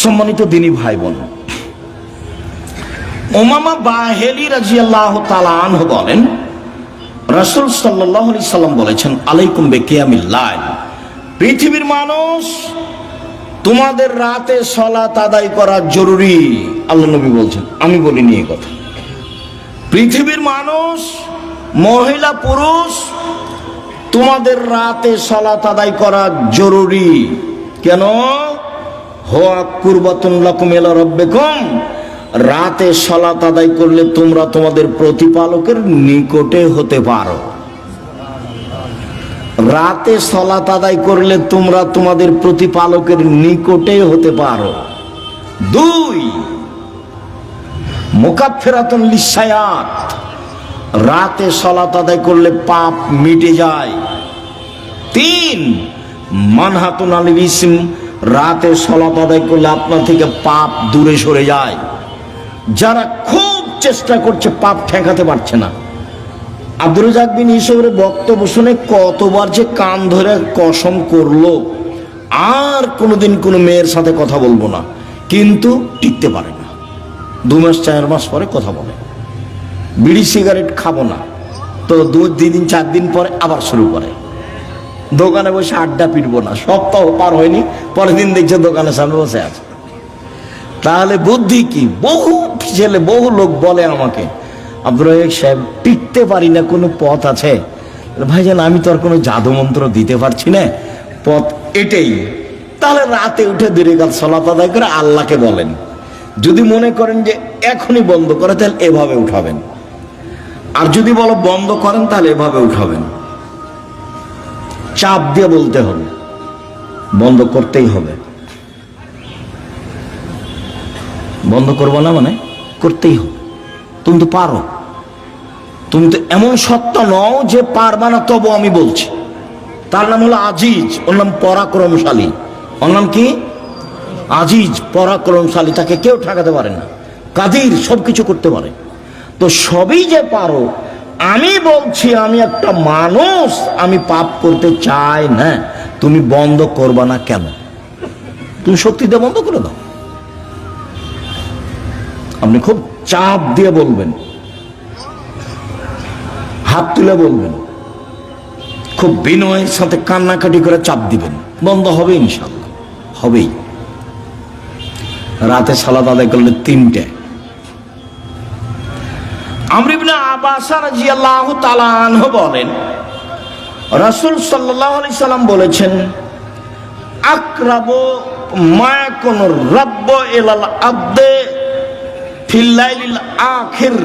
S1: সম্মানিত দিনী ভাই বোন, উমামা বাহিলী রাদিয়াল্লাহু তাআলা আনহু বলেন, রাসূল সাল্লাল্লাহু আলাইহি সাল্লাম বলেছেন, আলাইকুম বিকিয়ামিল লাইল, পৃথিবীর মানুষ, তোমাদের রাতে সালাত আদায় করা জরুরি। আল্লাহ নবী বলছেন, আমি বলিনি এই কথা। পৃথিবীর মানুষ, মহিলা পুরুষ, তোমাদের রাতে সালাত আদায় করা জরুরি। কেন? হুয়া কুরবাতুন লাকুম ইলা রাব্বিকুম, রাতে সালাত আদায় করলে তোমরা তোমাদের প্রতিপালকের নিকটে হতে পারো। রাতে সালাত আদায় করলে তোমরা তোমাদের প্রতিপালকের নিকটে হতে পারো। 2, মুকাফফিরাতুন লিসায়াত, রাতে সালাত আদায় করলে পাপ মিটে যায়। 3, মানহাতুন আনিল ইসম, রাতে সালাত আদায় করলে আপনার থেকে পাপ দূরে সরে যায়। যারা খুব চেষ্টা করছে পাপ ঠেকাতে পারছে না, আব্দুর রাজ্জাক বিন ইউসুফের বক্তব্য শুনে কতবার যে কান ধরে কসম করলো আর কোনোদিন কোনো মেয়ের সাথে কথা বলবো না, কিন্তু টিকতে পারে না। 2 মাস 4 মাস পরে কথা বলে, বিড়ি সিগারেট খাবো না, তো 2 দিন 4 দিন পরে আবার শুরু করে। দোকানে বসে আড্ডা পিটবো না, সপ্তাহ পার হয়নি, পরের দিন দেখছে দোকানের সামনে বসে আছে। তাহলে বুদ্ধি কি? বহু ছেলে, বহু লোক বলে আমাকে, আব্দুর রাজ্জাক সাহেব টিকতে পারি না, কোনো পথ আছে? ভাইজান, আমি তো আর কোনো জাদু মন্ত্র দিতে পারছি না, পথ এটাই। তাহলে রাতে উঠে 2 রাকাত সালাত আদায় করে আল্লাহকে বলেন। যদি মনে করেন যে এখনই বন্ধ করে, তাহলে এভাবে উঠাবেন। আর যদি বলো বন্ধ করেন, তাহলে এভাবে উঠাবেন। চাপ দিয়ে বলতে হবে, বন্ধ করতেই হবে। বন্ধ করবো না মানে করতেই হবে। তুমি তো পারো, তুমি তো এমন সত্তা নও যে পারবা না, তবু আমি বলছি। তার নাম হলো আজিজ, ওর নাম পরাক্রমশালী। ওর নাম কি? আজিজ, পরাক্রমশালী, তাকে কেউ ঠেকাতে পারে না। কাদির, সবকিছু করতে পারে। তো সবই যে পারো, আমি বলছি আমি একটা মানুষ, আমি পাপ করতে চাই না, তুমি বন্ধ করবা না কেন? তুমি শক্তি দিয়ে বন্ধ করে দাও। আপনি খুব চাপ দিয়ে বলবেন, হাত তুলে বলবেন, খুব বিনয়ের সাথে কান্নাকাটি করে চাপ দিবেন, বন্ধ হবে ইনশাআল্লাহ, হবেই। রাতে সালাত আদায় করলে 3টে। আমর ইবনে আব্বাস রাদিয়াল্লাহু তাআলা আনহু বলেন, রাসূল সাল্লাল্লাহু আলাইহি সাল্লাম বলেছেন, আকরাবু মা ইয়াকুনু রাব্বু ইলাল আবদে ফিল লাইলিল আখির,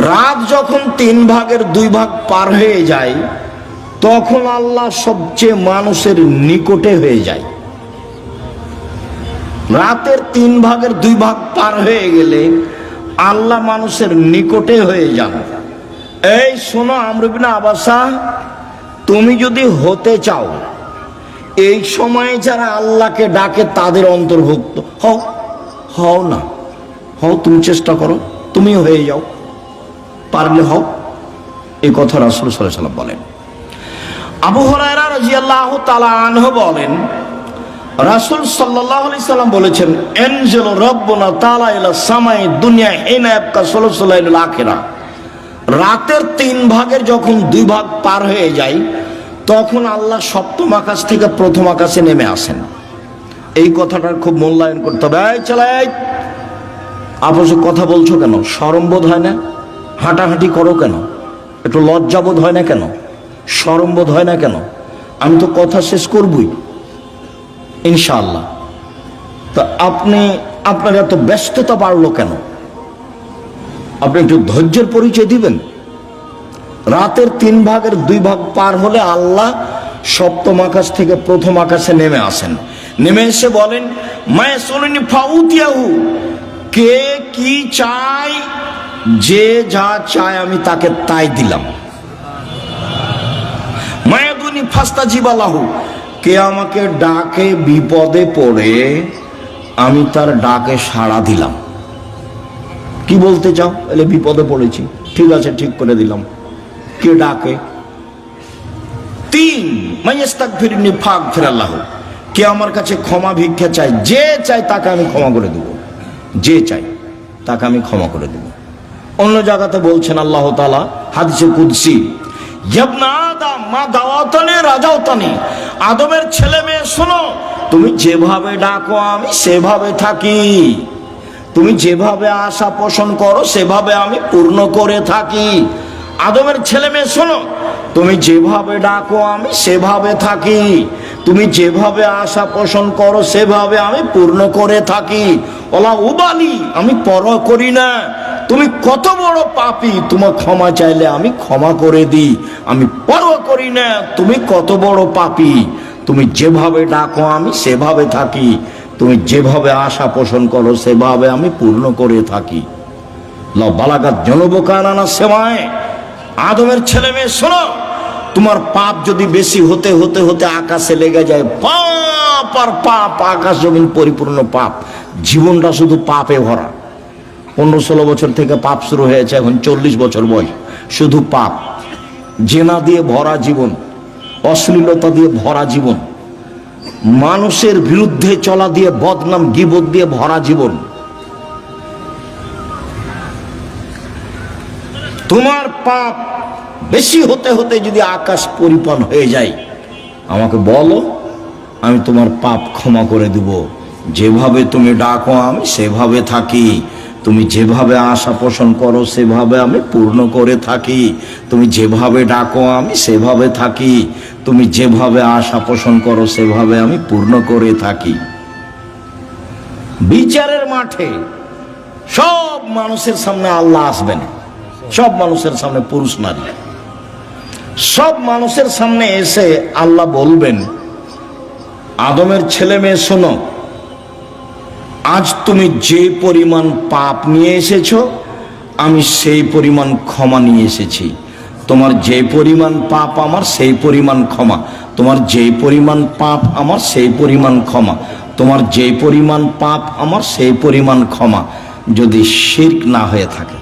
S1: রাত যখন 3 ভাগের 2 ভাগ পার হয়ে যায় তখন আল্লাহ সবচেয়ে মানুষের নিকটে হয়ে যায়। রাতের 3 ভাগের 2 ভাগ পার হয়ে গেলে আল্লাহ মানুষের নিকটে হয়ে যান। এই শোনো আমর ইবনে আবাসা, তুমি যদি হতে চাও এই সময়ে যারা আল্লাহকে ডাকে তাদের অন্তর্ভুক্ত হও, হও না হও, তুমি চেষ্টা করো, তুমি হয়ে যাও, পারলে হও। এই কথা রাসূল সাল্লাল্লাহু আলাইহি ওয়াসাল্লাম বলেন। আবু হুরায়রা রাদিয়াল্লাহু তাআলা আনহু বলেন, রাসূল সাল্লাল্লাহু আলাইহি সাল্লাম বলেছেন, এনজিলু রাব্বুনা তাআলা ইলা সামাই দুনিয়া হিনা ইয়াবকা সুলুসুল লাইলিল আখিরা। রাতের 3 ভাগের যখন 2 ভাগ পার হয়ে যায় তখন আল্লাহ সপ্তম আকাশ থেকে প্রথম আকাশে নেমে আসেন। এই কথাটার খুব মূল্যায়ন করতে হবে। এই চালাই আপসে কথা বলছো কেন? শরম বোধ হয় না? হাঁটাহাঁটি করো কেন? একটু লজ্জা বোধ হয় না কেন? শরম বোধ হয় না কেন? আমি তো কথা শেষ করবই ইনশাআল্লাহ। তা আপনার এত ব্যস্ততা বাড়লো কেন? আপনি একটু ধৈর্যের পরিচয় দিবেন। রাতের 3 ভাগের 2 ভাগ পার হলে আল্লাহ সপ্তম আকাশ থেকে প্রথম আকাশে নেমে আসেন। নেমে এসে বলেন, মায়ে শুনিনি ফাউতিয়াহু, কে কি চায়, যে যা চায় আমি তাকে তাই দিলাম। মায়াদুনি ফাস্তাজিবালাহু, কে আমাকে ডাকে বিপদে পড়ে আমি তার ডাকে সাড়া দিলাম। কি বলতে চাও? এলে বিপদে পড়েছি, ঠিক আছে, ঠিক করে দিলাম। কে ডাকে? 3 মাইয়াস্তাগফিরনি ফাগফিরাল্লাহু, কে আমার কাছে ক্ষমা ভিক্ষা চায়, যে চাই তাকে আমি ক্ষমা করে দেব, যে চাই তাকে আমি ক্ষমা করে দেব। অন্য জায়গাতে বলছেন আল্লাহ তাআলা হাদিসে কুদসি, ইবনা আদম মা দাওয়াতানি রাজাওতানি, আদমের ছেলে মেয়ে শোনো, তুমি যেভাবে ডাকো আমি সেভাবে থাকি, তুমি যেভাবে আশা পোষণ করো সেভাবে আমি পূর্ণ করে থাকি। আদমের ছেলে মেয়ে শোনো, তুমি যেভাবে ডাকো আমি সেভাবে থাকি, তুমি যেভাবে আশা পোষণ করো সেভাবে আমি পূর্ণ করে থাকি। ওলা উবালি, আমি পরোয়া করি না তুমি কত বড় পাপী, তোমার ক্ষমা চাইলে আমি ক্ষমা করে দিই, আমি পরোয়া করি না তুমি কত বড় পাপী, তুমি যেভাবে ডাকো আমি সেভাবে থাকি, তুমি যেভাবে আশা পোষণ করো সেভাবে আমি পূর্ণ করে থাকি। বালাগাত জনবকানা সেমায়, আদমের ছেলে মেয়ে শোনো, তোমার পাপ যদি বেশি হতে হতে হতে আকাশে লেগে যায়, পাপ আর পাপ, আকাশ জমিন পরিপূর্ণ পাপ, জীবনটা শুধু পাপে ভরা। 15-16 বছর থেকে পাপ শুরু হয়েছে, এখন 40 বছর বয়স, শুধু পাপ, জেনা দিয়ে ভরা জীবন, অশ্লীলতা দিয়ে ভরা জীবন, মানুষের বিরুদ্ধে চলা দিয়ে, বদনাম গীবত দিয়ে ভরা জীবন। তোমার পাপ বেশি হতে হতে যদি আকাশ পরিপূর্ণ হয়ে যায়, আমাকে বলো, আমি তোমার পাপ ক্ষমা করে দেব। যেভাবে তুমি ডাকো আমি সেভাবে থাকি, তুমি যেভাবে আশা পোষণ করো সেভাবে আমি পূর্ণ করে থাকি, তুমি যেভাবে ডাকো আমি সেভাবে থাকি, তুমি যেভাবে আশা পোষণ করো সেভাবে আমি পূর্ণ করে থাকি। বিচারের মাঠে সব মানুষের সামনে আল্লাহ আসবেন, সব মানুষের সামনে, পুরুষ নারী সব মানুষের সামনে এসে আল্লাহ বলবেন, আদমের ছেলে মেয়ে শোনো, আজ তুমি যে পরিমাণ পাপ নিয়ে এসেছো আমি সেই পরিমাণ ক্ষমা নিয়ে এসেছি। তোমার যে পরিমাণ পাপ আমার সেই পরিমাণ ক্ষমা, তোমার যে পরিমাণ পাপ আমার সেই পরিমাণ ক্ষমা, তোমার যে পরিমাণ পাপ আমার সেই পরিমাণ ক্ষমা, যদি শিরক না হয়ে থাকে।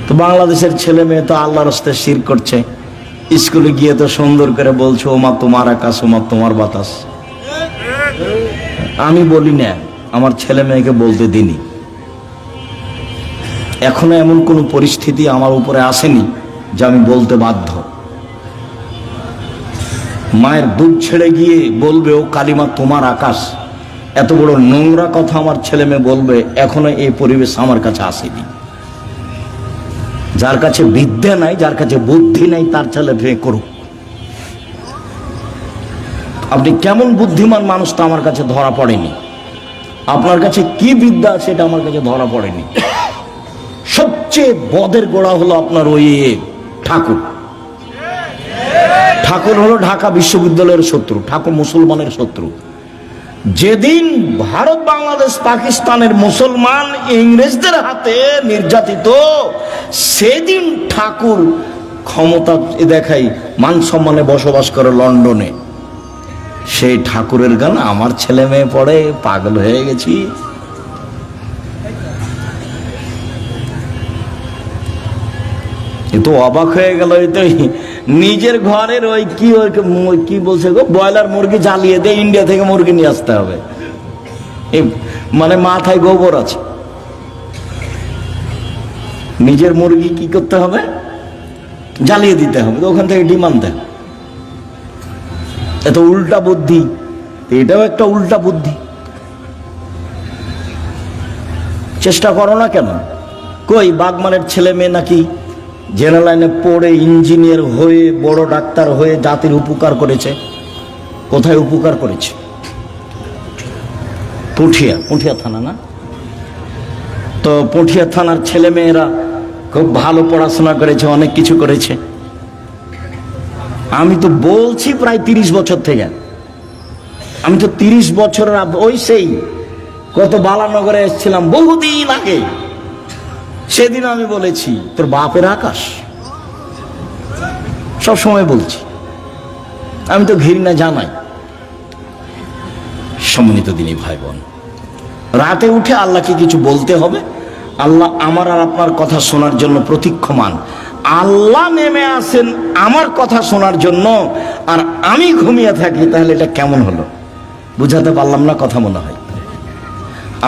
S1: তো বাংলাদেশের ছেলে মেয়ে তো আল্লাহর রাস্তায় শিরক করছে, স্কুলে গিয়ে তো সুন্দর করে বলছে, ওমা তোমার আকাশ, ওমা তোমার বাতাস। আমি বলি না, আমার ছেলে মেয়েকে বলতে দিনি। এখনো এমন কোন পরিস্থিতি আমার উপরে আসেনি যে আমি বলতে বাধ্য। মায়ের দুধ ছেড়ে গিয়ে বলবে, ও কালিমা তোমার আকাশ, এত বড় নোংরা কথা আমার ছেলে মেয়ে বলবে, এখনো এই পরিবেশ আমার কাছে আসেনি। যার কাছে বিদ্যা নাই, যার কাছে বুদ্ধি নাই, তার ছেলে মেয়ে করুক। আপনি কেমন বুদ্ধিমান মানুষ তা আমার কাছে ধরা পড়েনি, আপনার কাছে কি বিদ্যা আছে এটা আমার কাছে ধরা পড়েনি। সবচেয়ে সবচেয়ে বদের গোড়া হলো আপনার ওই ঠাকুর। ঠাকুর হলো ঢাকা বিশ্ববিদ্যালয়ের শত্রু, ঠাকুর মুসলমানের শত্রু। যেদিন ভারত, বাংলাদেশ, পাকিস্তানের মুসলমান ইংরেজদের হাতে নির্যাতিত, সেদিন ঠাকুর ক্ষমতা দেখাই মান সম্মানে বসবাস করে লন্ডনে। সেই ঠাকুরের গান আমার ছেলে মেয়ে পড়ে, পাগল হয়ে গেছি। তো অবাক হয়ে গেল। নিজের ঘরের ওই কি বলছে গো, ব্রয়লার মুরগি জ্বালিয়ে দিয়ে ইন্ডিয়া থেকে মুরগি নিয়ে আসতে হবে, মানে মাথায় গোবর আছে। নিজের মুরগি কি করতে হবে, জ্বালিয়ে দিতে হবে, ওখান থেকে ডিম আনতে হবে। এত উল্টা বুদ্ধি, এটাও একটা উল্টা বুদ্ধি। চেষ্টা করো না কেন? কই বাগমানের ছেলে মেয়ে নাকি জেনারেল লাইনে পড়ে ইঞ্জিনিয়ার হয়ে বড় ডাক্তার হয়ে জাতির উপকার করেছে। কোথায় উপকার করেছে? পুঠিয়া থানা না? তো পুঠিয়া থানার ছেলে মেয়েরা খুব ভালো পড়াশোনা করেছে, অনেক কিছু করেছে। আমি তো বলছি প্রায় 30 বছর থেকে, আমি তো 30 বছরের ওই সেই কত বালানগরে এসেছিলাম বহুদিন আগে, সেদিন আমি বলেছি তোর বাপের আকাশ। সব সময় বলছি, আমি তো ঘৃণা জানাই। সম্মানিত দিনী ভাই বোন, রাতে উঠে আল্লাহকে কিছু বলতে হবে। আল্লাহ আমার আর আপনার কথা শোনার জন্য প্রতীক্ষমান। আল্লাহ নেমে আসেন আমার কথা শোনার জন্য, আর আমি ঘুমিয়ে থাকি, তাহলে এটা কেমন হলো? বুঝাতে পারলাম না কথা মনে হয়।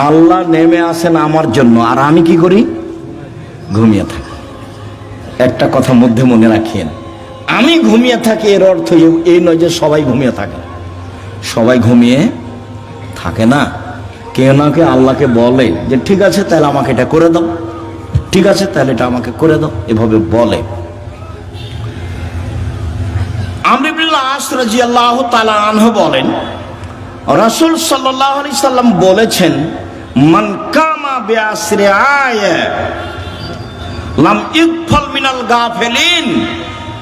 S1: আল্লাহ নেমে আসেন আমার জন্য, আর আমি কি করি? ঘুমিয়ে থাকি। একটা কথা মধ্যে মনে রাখিয়েন, আমি ঘুমিয়ে থাকি এর অর্থ এই নয় যে সবাই ঘুমিয়ে থাকে। সবাই ঘুমিয়ে থাকে না। কেউ না কেউ আল্লাহকে বলে যে ঠিক আছে তাহলে আমাকে এটা করে দাও, ঠিক আছে তাহলে এটা আমাকে করে দাও, এভাবে বলে। আমর ইবনে আস রাদিয়াল্লাহু তাআলা আনহু বলেন, রাসূল সাল্লাল্লাহু আলাইহি সাল্লাম বলেছেন, মান কামা বিআসরি আয়া লাম ইগফাল মিনাল গাফিলিন।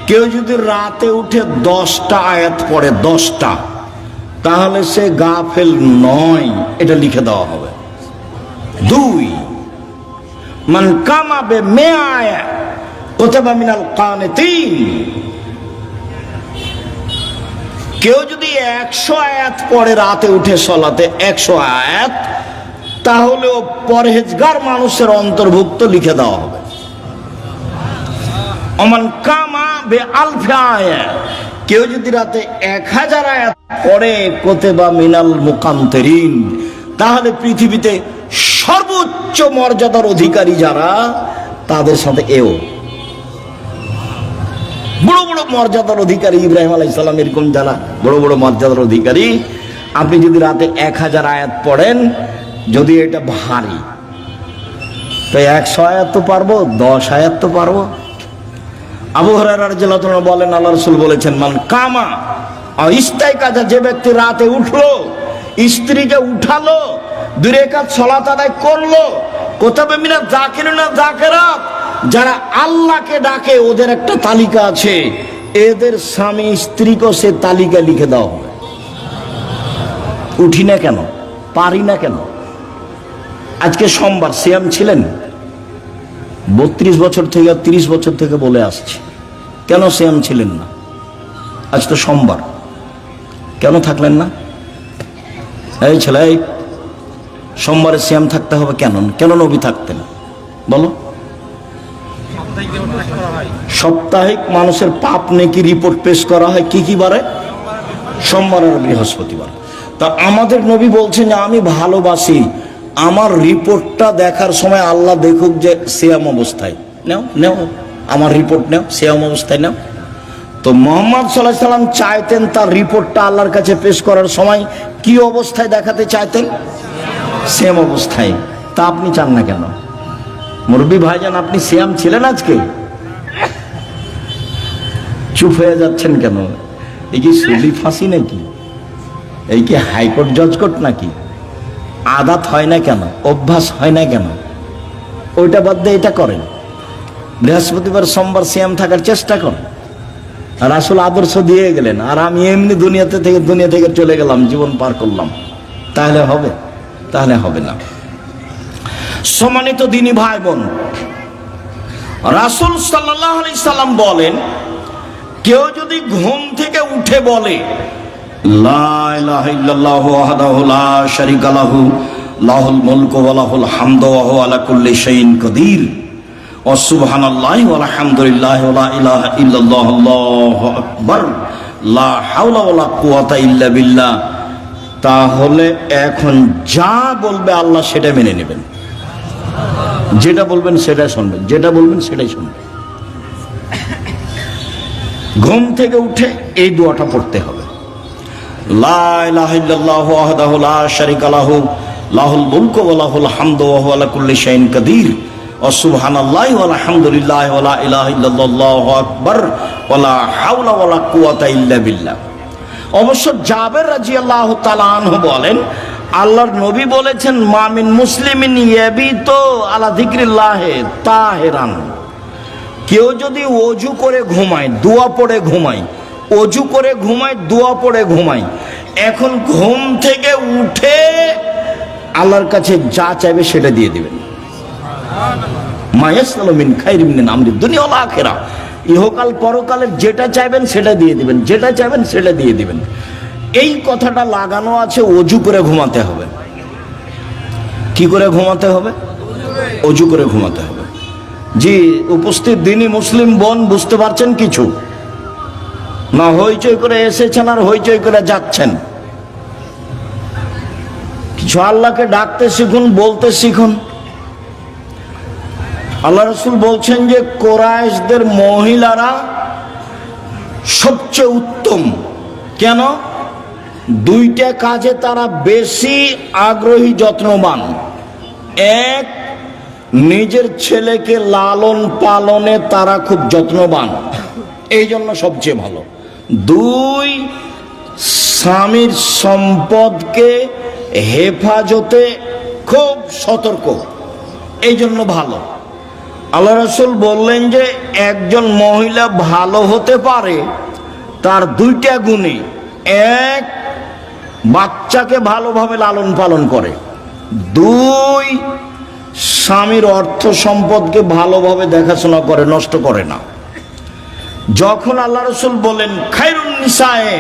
S1: কেউ যদি রাতে উঠে 10টা আয়াত পড়ে, 10টা, তাহলে সে গাফেল নয়, এটা লিখে দেওয়া হবে। 2, মান কামা বিমিআ আয়া কুতিবা মিনাল কানিতিন। কেউ যদি 100 আয়াত পড়ে রাতে উঠে সলাতে, 100 আয়াত, তাহলেও পরহেজগার মানুষের অন্তর্ভুক্ত লিখে দেওয়া হবে। ওমান কামা বিআলফি আয়া, কেউ যদি রাতে 1000 আয়াত পড়ে কুতিবা মিনাল মুকান্তিরিন, তাহলে পৃথিবীতে সর্বোচ্চ মর্যাদার অধিকারী যারা, তাদের সাথে এও বড় বড় মর্যাদার অধিকারী। ইব্রাহিম আলাইহিস সালাম এরকম যারা বড় বড় মর্যাদার অধিকারী, আপনি যদি রাতে 1000 আয়াত পড়েন, যদি এটা ভারী, তো 100 আয়াত তো পারবো, 10 আয়াত তো পারবো। আবু হুরায়রা রাদিয়াল্লাহু তাআলা বলেন, আল্লাহ রাসূল বলেছেন, মান কামা ইস্তাইকাজা, যে ব্যক্তি রাতে উঠলো, স্ত্রীকে উঠালো, 2 রাকাত সালাত আদায় করলো, কুতিবা মিনাল যাকিরিনা যাকিরাত, যারা আল্লাহকে ডাকে ওদের একটা তালিকা আছে, এদের স্বামী স্ত্রীকে সে তালিকা লিখে দেওয়া হবে। উঠি না কেন, পারি না কেন? আজকে সোমবার, সিয়াম ছিলেন 32 বছর থেকে 30 বছর থেকে বলে আসছে, কেন সিয়াম ছিলেন না? আজ তো সোমবার, কেন থাকলেন না? এই ছেলে, সোমবারে সিয়াম থাকতে হবে কেন? কেন নবী থাকতেন বলো? সাপ্তাহিক মানুষের পাপ নেকি রিপোর্ট পেশ করা হয় কি কি বারে? সোমবার আর বৃহস্পতিবার। তা আমাদের নবী বলছেন যে আমি ভালোবাসি আমার রিপোর্টটা দেখার সময় আল্লাহ দেখুক যে সিয়াম অবস্থায়। নেও নেও আমার রিপোর্ট নেও, সিয়াম অবস্থায় নেও। তো মুহাম্মদ সাল্লাল্লাহু আলাইহি সাল্লাম চাইতেন তার রিপোর্টটা আল্লাহর কাছে পেশ করার সময় কি অবস্থায় দেখাতে চাইতেন? সিয়াম অবস্থায়। তা আপনি চান না কেন? মুরব্বী ভাইজান, আপনি সিয়াম ছিলেন আজকে? চুপ হয়ে যাচ্ছেন কেন? এই কি সুলি ফাঁসি নাকি? এই কি হাইকোর্ট জজকোর্ট নাকি? আদাত হয় না কেন? অভ্যাস হয় না কেন? ওইটা বাদ দিয়ে এটা করেন। বৃহস্পতিবার সোমবার সিয়াম থাকার চেষ্টা কর। আর রাসূল আদর্শ দিয়ে গেলেন, আর আমি এমনি দুনিয়া থেকে চলে গেলাম, জীবন পার করলাম, তাহলে হবে? তাহলে হবে না। সম্মানিত দ্বীনি ভাই বোন, রাসূল সাল্লাল্লাহু আলাইহি সাল্লাম বলেন, কেউ যদি ঘুম থেকে উঠে বলে লা ইলাহা ইল্লাল্লাহু ওয়াহদাহু লা শারীকা লাহু লাহুল মুলকু ওয়া লাহুল হামদু ওয়া হুয়া আলা কুল্লি শাইইন কাদির ওয়া সুবহানাল্লাহি ওয়া আলহামদুলিল্লাহি ওয়া লা ইলাহা ইল্লাল্লাহু আল্লাহু আকবার লা হাওলা ওয়া লা কুওয়াতা ইল্লা বিল্লাহ, তাহলে এখন যা বলবে আল্লাহ সেটা মেনে নেবেন। যেটা বলবেন সেটাই শুনবেন, যেটা বলবেন সেটাই শুনবেন। ঘুম থেকে উঠে এই দোয়াটা পড়তে হবে, লা ইলাহা ইল্লাল্লাহু ওয়াহদাহু লা শারীকা লাহু লাহুল মুলকু ওয়া লাহুল হামদু ওয়া হুয়া আলা কুল্লি শাইইন কাদির ওয়া সুবহানাল্লাহি ওয়া আলহামদুলিল্লাহি ওয়া লা ইলাহা ইল্লাল্লাহু আকবার ওয়া লা হাওলা ওয়া লা কুওয়াতা ইল্লা বিল্লাহ। অবশ্য জাবের রাদিয়াল্লাহু তাআলা আনহু বলেন, আল্লাহর নবী বলেছেন, মামিন মুসলিমিন ইয়াবিতু আলা যিকরিল্লাহি তাহিরান, কেউ যদি ওযু করে ঘুমায়, দোয়া পড়ে ঘুমায়, ওযু করে ঘুমায়, দোয়া পড়ে ঘুমায়, এখন ঘুম থেকে উঠে আল্লাহর কাছে যা চাইবে সেটা দিয়ে দিবেন। মা ইয়াসআলু মিন খাইরিন মিন আমরি দুনিয়া ওয়াল আখিরা, ইহকাল পরকালের যেটা চাইবেন সেটা দিয়ে দিবেন, যেটা চাইবেন সেটা দিয়ে দিবেন। এই কথাটা লাগানো আছে ওযু করে ঘুমাতে হবে। কি করে ঘুমাতে হবে? ওযু করে ঘুমাতে হবে। জি উপস্থিত দ্বীনি মুসলিম বোন, বুঝতে পারছেন কিছু? না হইচই করে এসেছেন আর হইচই করে যাচ্ছেন? কিছু আল্লাহকে ডাকতে শিখুন, বলতে শিখুন। আল্লাহ রাসূল বলছেন যে কুরাইশদের মহিলারা সবচেয়ে উত্তম। কেন? দুইটা কাজে তারা বেশি আগ্রহী, যত্নবান। এক, নিজের ছেলেকে লালন পালনে তারা খুব যত্নবান, এই জন্য সবচেয়ে ভালো। দুই, স্বামীর সম্পদকে হেফাজতে খুব সতর্ক, এই জন্য ভালো। আল্লাহ রাসূল বললেন যে একজন মহিলা ভালো হতে পারে তার দুইটা গুণে। এক, বাচ্চাকে ভালোভাবে লালন পালন করে। দুই, স্বামীর অর্থ সম্পদকে ভালোভাবে দেখাশোনা করে, নষ্ট করে না। যখন আল্লাহ রাসূল বলেন খায়রুন নিসায়ে,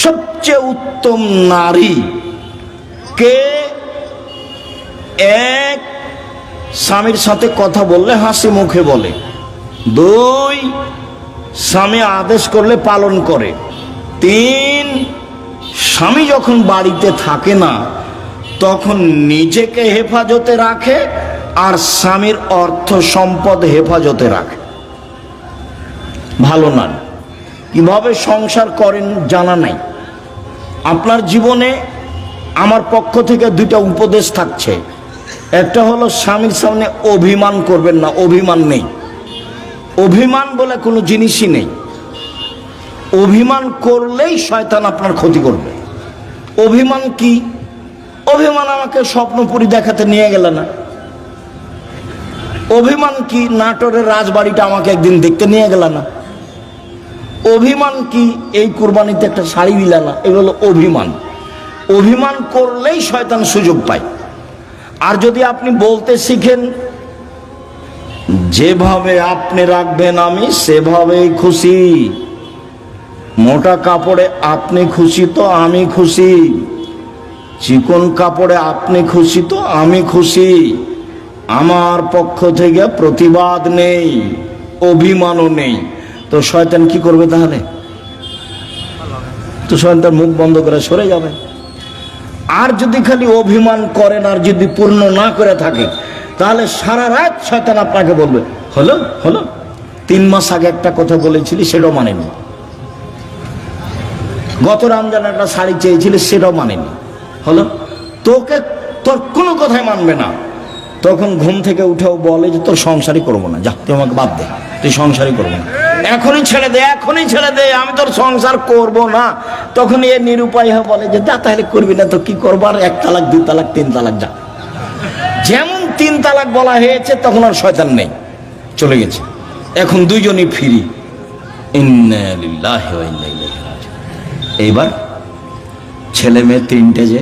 S1: সবচেয়ে উত্তম নারী কে? এক, স্বামীর সাথে কথা বললে হাসি মুখে বলে। দুই, স্বামী আদেশ করলে পালন করে। তিন, স্বামী যখন বাড়িতে থাকে না তখন নিজেকে হেফাজতে রাখে আর স্বামীর অর্থ সম্পদ হেফাজতে রাখে। ভালো না। কিভাবে সংসার করেন জানা নাই। আপনার জীবনে আমার পক্ষ থেকে দুইটা উপদেশ থাকছে। একটা হলো স্বামীর সামনে অভিমান করবেন না। অভিমান নেই, অভিমান বলে কোনো জিনিসই নেই। অভিমান করলেই শয়তান আপনার ক্ষতি করবে। অভিমান কি? অভিমান আমাকে স্বপ্নপুরী দেখাতে নিয়ে গেল না। অভিমান কি? নাটোরের রাজবাড়িটা আমাকে একদিন দেখতে নিয়ে গেল না। অভিমান কি? এই কুরবানিতে একটা শাড়ি দিল না। এগুলো অভিমান। অভিমান করলেই শয়তান সুযোগ পায়। আর যদি আপনি বলতে শিখেন, যেভাবে আপনি রাখবেন আমি সেভাবেই খুশি, মোটা কাপড়ে আপনি খুশি তো আমি খুশি, চিকন কাপড়ে আপনি খুশি তো আমি খুশি, আমার পক্ষ থেকে প্রতিবাদ নেই, অভিমানও নেই, তো শয়তান কি করবে তাহলে? তো শয়তান মুখ বন্ধ করে সরে যাবে। আর যদি খালি অভিমান করেন আর যদি পূর্ণ না করে থাকে, তাহলে সারা রাত শয়তান আপনাকে বলবে হলো হলো 3 মাস আগে একটা কথা বলেছিলি সেটাও মানেনি, গত রমজানে একটা শাড়ি চেয়েছিলি সেটাও মানেনি, হলো তোকে, তোর কোনো কথাই মানবে না। তখন ঘুম থেকে উঠেও বলে যে তোর সংসারই করবো না, যা তুই আমাকে বাদ দে, তুই সংসারই করবো না, এখনই ছেড়ে দে, এখনই ছেড়ে দে, আমি তোর সংসার করব না। তখন এ নিরুপায় হয়ে বলে যে যা তাহলে করবি না তো কি করবার, 1 তালাক 2 তালাক 3 তালাক যা। যেমন 3 তালাক বলা হয়েছে তখন আর শয়তান নেই। চলে গেছে, এখন দুইজনই ফ্রি। ইন্না লিল্লাহি ওয়া ইন্না ইলাইহি রাজিউন। এইবার ছেলে মেয়ে তিনটে, যে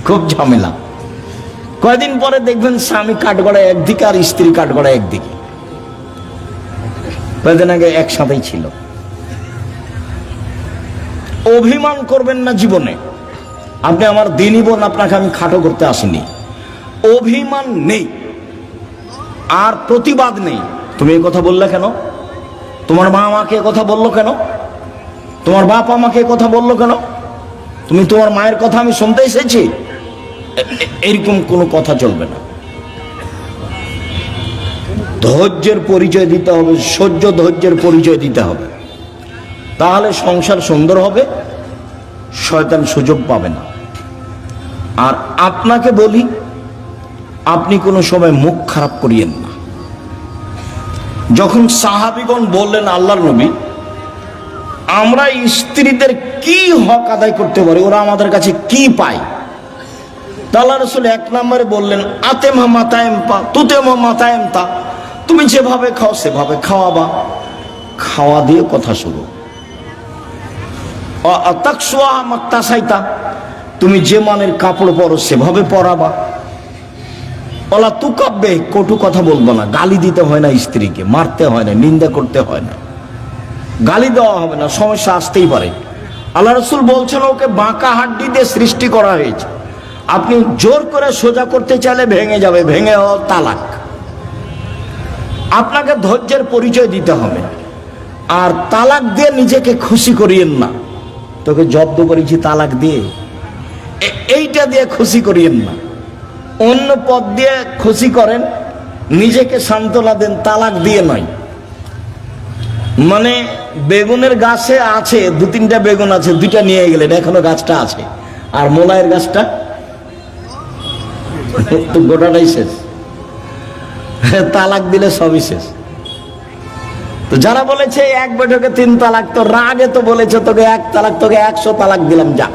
S1: খুব ঝামেলা। কয়দিন পরে দেখবেন স্বামী কাঠগড়ায় একদিকে আর স্ত্রী কাঠগড়ায় একদিকে। কয়দিন আগে একসাথেই ছিল। অভিমান করবেন না জীবনে। আপনি আমার দিনই বোন, আপনাকে আমি খাটো করতে আসিনি। অভিমান নেই আর প্রতিবাদ নেই। তুমি এই কথা বললে কেন? তোমার মা আমাকে কথা বললো কেন? তোমার বাপ আমাকে কথা বললো কেন? তুমি তোমার মায়ের কথা আমি শুনতে এসেছি? এরকম কোনো কথা চলবে না। ধৈর্যের পরিচয় দিতে হবে, সহ্য ধৈর্যের পরিচয় দিতে হবে, তাহলে সংসার সুন্দর হবে, শয়তান সুযোগ পাবে না। আর আপনাকে বলি, আপনি কোনো সময় মুখ খারাপ করিয়েন না। যখন সাহাবীগণ বললেন আল্লাহর নবী, আমরা স্ত্রীদের কি হক আদায় করতে পারি, ওরা আমাদের কাছে কি পায়, আল্লাহ রাসূল এক নম্বরে বললেন, আতেমা মাতায়েম পা তুতেমা মাতায়েম তা, তুমি যেভাবে খাও সেভাবে খাওয়াবা। খাওয়া দিয়ে কথা শুরু। তাকসুয়া মাক্তাসাইতা, তুমি যে মানের কাপড় পরো সেভাবে পরাবা। ওলা তুকাব্বে, কটু কথা বলবো না, গালি দিতে হয় না, স্ত্রীকে মারতে হয় না, নিন্দা করতে হয় না, গালি দেওয়া হবে না, সমস্যা আসতেই পারে। আল্লাহ রাসূল বলছেন ওকে বাঁকা হাড্ডি দিয়ে সৃষ্টি করা হয়েছে, আপনি জোর করে সোজা করতে চাইলে ভেঙে যাবে, ভেঙে তালাক। আপনাকে ধৈর্যের পরিচয় দিতে হবে। আর তালাক দিয়ে নিজেকে খুশি করিয়েন না, তোকে জব্দ করেছি তালাক দিয়ে, এইটা দিয়ে খুশি করিয়েন না। অন্য পথ দিয়ে খুশি করেন, নিজেকে সান্ত্বনা দেন, তালাক দিয়ে নয়। মানে বেগুনের গাছে আছে দু তিনটা বেগুন আছে, দুইটা নিয়ে গেলেন, এখনো গাছটা আছে, আর মোলায়ের গাছটা তো গোটাটাই শেষ। তালাক দিলে সবই শেষ। তো যারা বলেছে এক বৈঠকে 3 তালাক, তো রাগে তো বলেছে তোকে 1 তালাক, তোকে 100 তালাক দিলাম যা।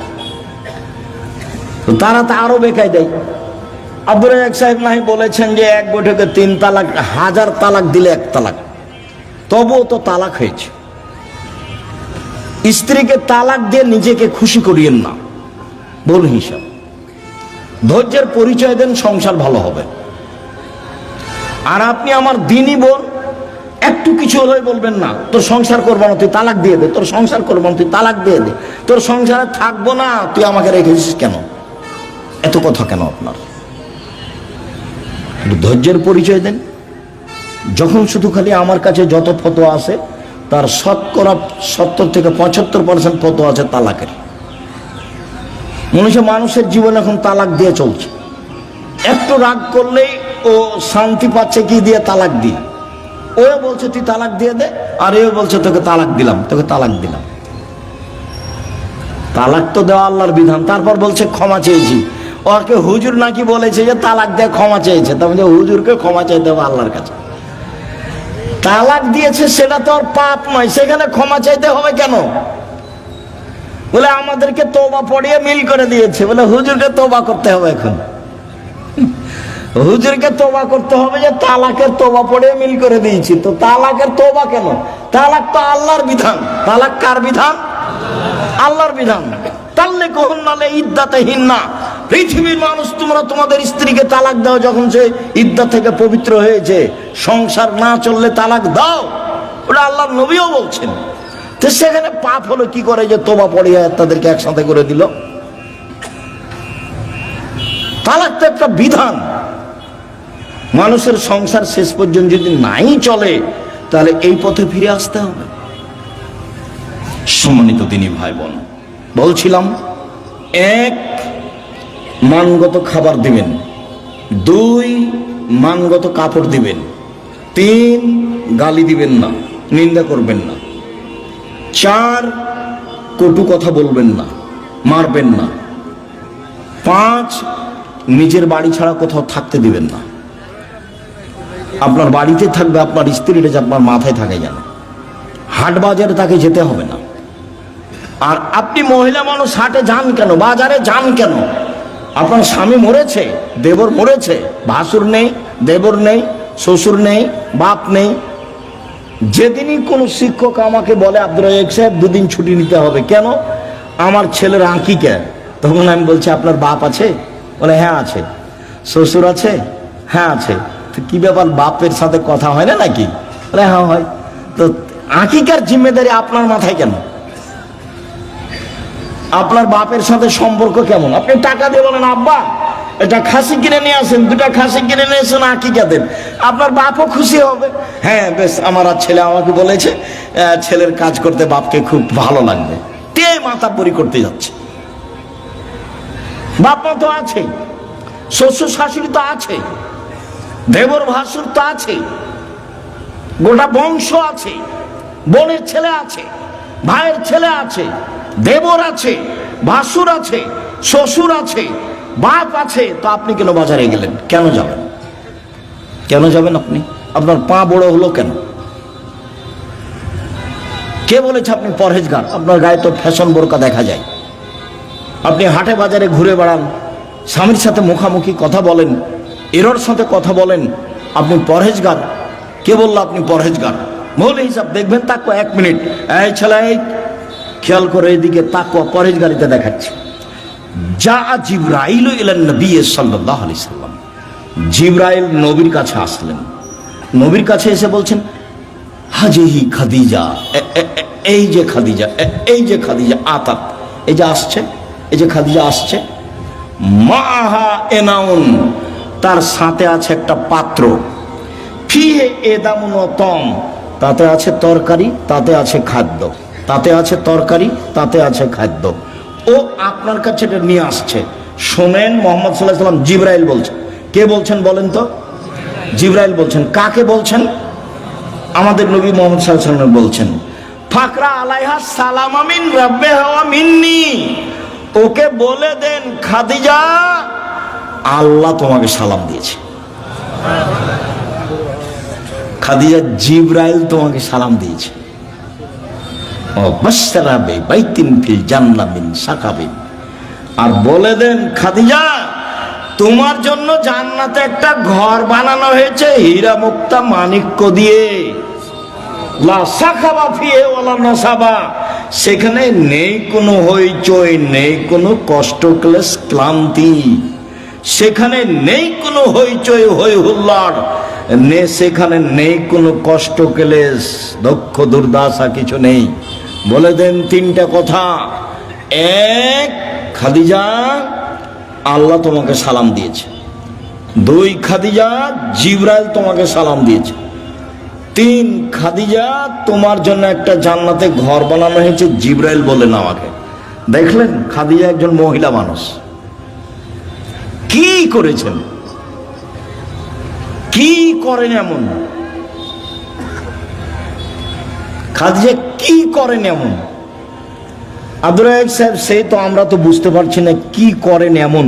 S1: তো তারা তো আরো বেকায় দেয়। আব্দুর রাজ্জাক সাহেব নাহি বলেছেন যে এক বৈঠকে 3 তালাক, 1000 তালাক দিলে 1 তালাক, তবুও তো তালাক হয়েছে। স্ত্রীকে তালাক দিয়ে নিজেকে খুশি করিয়েন না, ভুল হিসাব। ধৈর্যের পরিচয় দেন, সংসার ভালো হবে। আর আপনি আমার দিনই বোন, একটু কিছু হলে বলবেন না তোর সংসার করবো না, তুই তালাক দিয়ে দে, তোর সংসার করবো না, তুই তালাক দিয়ে দে, তোর সংসারে থাকবো না, তুই আমাকে রেখেছিস কেন, এত কথা কেন আপনার? ধৈর্যের পরিচয় দেন। যখন শুধু খালি আমার কাছে যত ফতোয়া আছে তার শতকরা 70 থেকে 75% ফতোয়া আছে তালাকের। মানুষের জীবন এখন তালাক দিয়ে চলছে। একটু রাগ করলেই ও শান্তি পাচ্ছে কি দিয়ে, তালাক দিয়ে। ও বলছে তুই তালাক দিয়ে দে, আর এও বলছে তোকে তালাক দিলাম, তোকে তালাক দিলাম। তালাক তো দেওয়া আল্লাহর বিধান, তারপর বলছে ক্ষমা চেয়েছি। ওকে হুজুর নাকি বলেছে যে তালাক দিয়ে ক্ষমা চেয়েছে, তার মানে হুজুরকে ক্ষমা চাইতে হবে আল্লাহর কাছে। তালাক দিয়েছে সেটা তো আর পাপ নয়, সেখানে ক্ষমা চাইতে হবে কেন? বলে আমাদেরকে তওবা পড়িয়ে মিল করে দিয়েছে, বলে হুজুরকে তওবা করতে হবে। এখন হুজুরকে তওবা করতে হবে যে তালাকের তওবা পড়িয়ে মিল করে দিয়েছি। তো তালাকের তওবা কেন? তালাক তো আল্লাহর বিধান। তালাক কার বিধান? আল্লাহর বিধান। তাল্লিকুহুন্না ইদ্দাতিহিন্না, পৃথিবীর মানুষ তোমরা তোমাদের স্ত্রীকে তালাক দাও যখন সে ইদ্দা থেকে পবিত্র হয়েছে, সংসার না চললে তালাক দাও, ওটা আল্লাহর নবীও বলছেন। তো সেখানে পাপ হলো কি করে যে তওবা পড়িয়ে তাদেরকে একসাথে করে দিল? তালাক তো একটা বিধান। মানুষের সংসার শেষ পর্যন্ত যদি নাই চলে তাহলে এই পথে ফিরে আসতে হবে। সম্মানিত দিনী ভাই বোন, বলছিলাম 1 মানগত খাবার দিবেন, 2 মানগত কাপড় দিবেন, 3 গালি দিবেন না, নিন্দা করবেন না, 4 কটু কথা বলবেন না, মারবেন না, 5 নিজের বাড়ি ছাড়া কোথাও থাকতে দিবেন না। আপনার বাড়িতে থাকবে, আপনার স্ত্রীটা যে আপনার মাথায় থাকে যেন, হাট বাজারে তাকে যেতে হবে না। আর আপনি মহিলা মানুষ হাটে যান কেন, বাজারে যান কেন? আপনার স্বামী মরেছে, দেবর মরেছে, ভাসুর নেই, দেবর নেই, শ্বশুর নেই, বাপ নেই। যেদিনই কোনো শিক্ষক আমাকে বলে আব্দুর রাজ্জাক সাহেব 2 দিন ছুটি নিতে হবে, কেন? আমার ছেলের আঁকিকা। তখন আমি বলছি আপনার বাপ আছে? বলে হ্যাঁ আছে। শ্বশুর আছে? হ্যাঁ আছে। তো কি ব্যাপার, বাপের সাথে কথা হয় না নাকি? বলে হ্যাঁ হয়। তো আঁকিকার জিম্মেদারি আপনার মাথায় কেন? আপনার বাপের সাথে সম্পর্ক কেমন? আপনি টাকা দিয়ে বলেন আব্বা এটা খাসি কিনে নিয়ে আসেন, 2টা খাসি কিনে নিয়ে এসেন, আঁকিকা দেন, আপনার বাপও খুশি হবে। হ্যাঁ বেশ, আমার আর ছেলে আমাকে বলেছে ছেলের কাজ করতে বাপকে খুব ভালো লাগবে। তে মাথা পরি করতে যাচ্ছে। বাপ মা তো আছে, শ্বশুর শাশুড়ি তো আছে, দেবর ভাসুর তো আছে, গোটা বংশ আছে, বোনের ছেলে আছে, ভাইয়ের ছেলে আছে, দেবর আছে, ভাসুর আছে, শ্বশুর আছে, বাপ আছে। তো আপনি কেন বাজারে গেলেন? কেন যাবেন? কেন যাবেন আপনি? আপনার পা বড় হলো কেন? কে বলেছে আপনি পরহেজগার? আপনার গায়ে তো ফ্যাশন বোরকা দেখা যায়। আপনি হাটে বাজারে ঘুরে বেড়ান, স্বামীর সাথে মুখামুখি কথা বলেন, এরর সাথে কথা বলেন, আপনি পরহেজগার? কে বললো আপনি পরহেজগার? মৌলিক হিসাব দেখবেন, তাকওয়া 1 মিনিট। এই ছেলে খেয়াল করে এদিকে, তাকওয়া পরহেজগারিতে দেখাচ্ছে। যা জিবরাইল ইলান নবী সাল্লাল্লাহু আলাইহি সাল্লাম, জিবরাইল নবীর কাছে আসলেন। নবীর কাছে এসে বলছেন হাজিহি খাদিজা, এই যে খাদিজা, এই যে খাদিজা আতাত, এই যে আসছে, এই যে খাদিজা আসছে। মাহা এনাউন, তার সাথে আছে একটা পাত্র। ফিহে এদামুন তম, তাতে আছে তরকারি, তাতে আছে খাদ্য, তাতে আছে তরকারি, তাতে আছে খাদ্য। ও আপনার কাছে এটা নিয়ে আসছে। শোনেন, মোহাম্মদ সাল্লাল্লাহু আলাইহি সাল্লাম জিবরাইল বলছেন। কে বলছেন বলেন তো? জিবরাইল বলছেন। কাকে বলছেন? আমাদের নবী মোহাম্মদ সাল্লাল্লাহু আলাইহি সাল্লাম বলছেন ফাকরা আলাইহা সালাম মিন রাব্বিহা ওয়া মিন্নি, ওকে বলে দেন খাদিজা আল্লাহ তোমাকে সালাম দিয়েছে। খাদিজা, জিবরাইল তোমাকে সালাম দিয়েছে। ও বাশশারা বাইতিন ফিল জান্নাহ মিন সাকাবিন, আর বলে দেন খাদিজা তোমার জন্য জান্নাতে একটা ঘর বানানো হয়েছে হীরা মুক্তা মাণিক্য দিয়ে। লা সাখাবা ফিহে ওয়ালা নাসাবা, সেখানে নেই কোনো হইচই, নেই কোনো কষ্ট ক্লেশ ক্লান্তি, সেখানে নেই কোনো হইচই হই হুল্লাড়, সেখানে নেই কোনো কষ্ট ক্লেশ দুঃখ দুর্দশা, কিছু নেই। বলে দেন 3টা কথা। 1, খাদিজা আল্লাহ তোমাকে সালাম দিয়েছে। 2, খাদিজা জিবরাইল তোমাকে সালাম দিয়েছে। 3, খাদিজা তোমার জন্য একটা জান্নাতে ঘর বানানো হয়েছে, জিবরাইল বলেন আমাকে। দেখলেন, খাদিজা একজন মহিলা মানুষ কি করেছেন, কি করেন এমন? খাদিজা কি করেন এমন? আব্দুর রাজ্জাক সাহেব সেই তো আমরা তো বুঝতে পারছি না কি করেন এমন।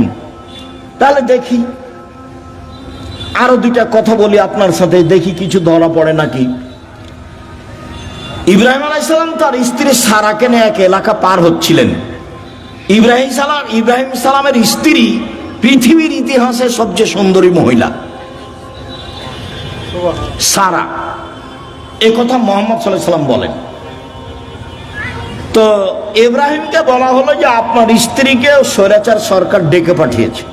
S1: তাহলে দেখি আরো 2টা কথা বলি আপনার সাথে, দেখি কিছু ধরা পড়ে নাকি। ইব্রাহিম আলাইহিস সালাম তার স্ত্রী সারাকে নিয়ে এক এলাকা পার হচ্ছিলেন। ইব্রাহিম সালামের স্ত্রী পৃথিবীর ইতিহাসে সবচেয়ে সুন্দরী মহিলা সারা, এ কথা মুহাম্মদ সাল্লাল্লাহু আলাইহি সাল্লাম বলেন। তো ইব্রাহিমকে বলা হলো যে আপনার স্ত্রীকে স্বৈরাচার সরকার ডেকে পাঠিয়েছে।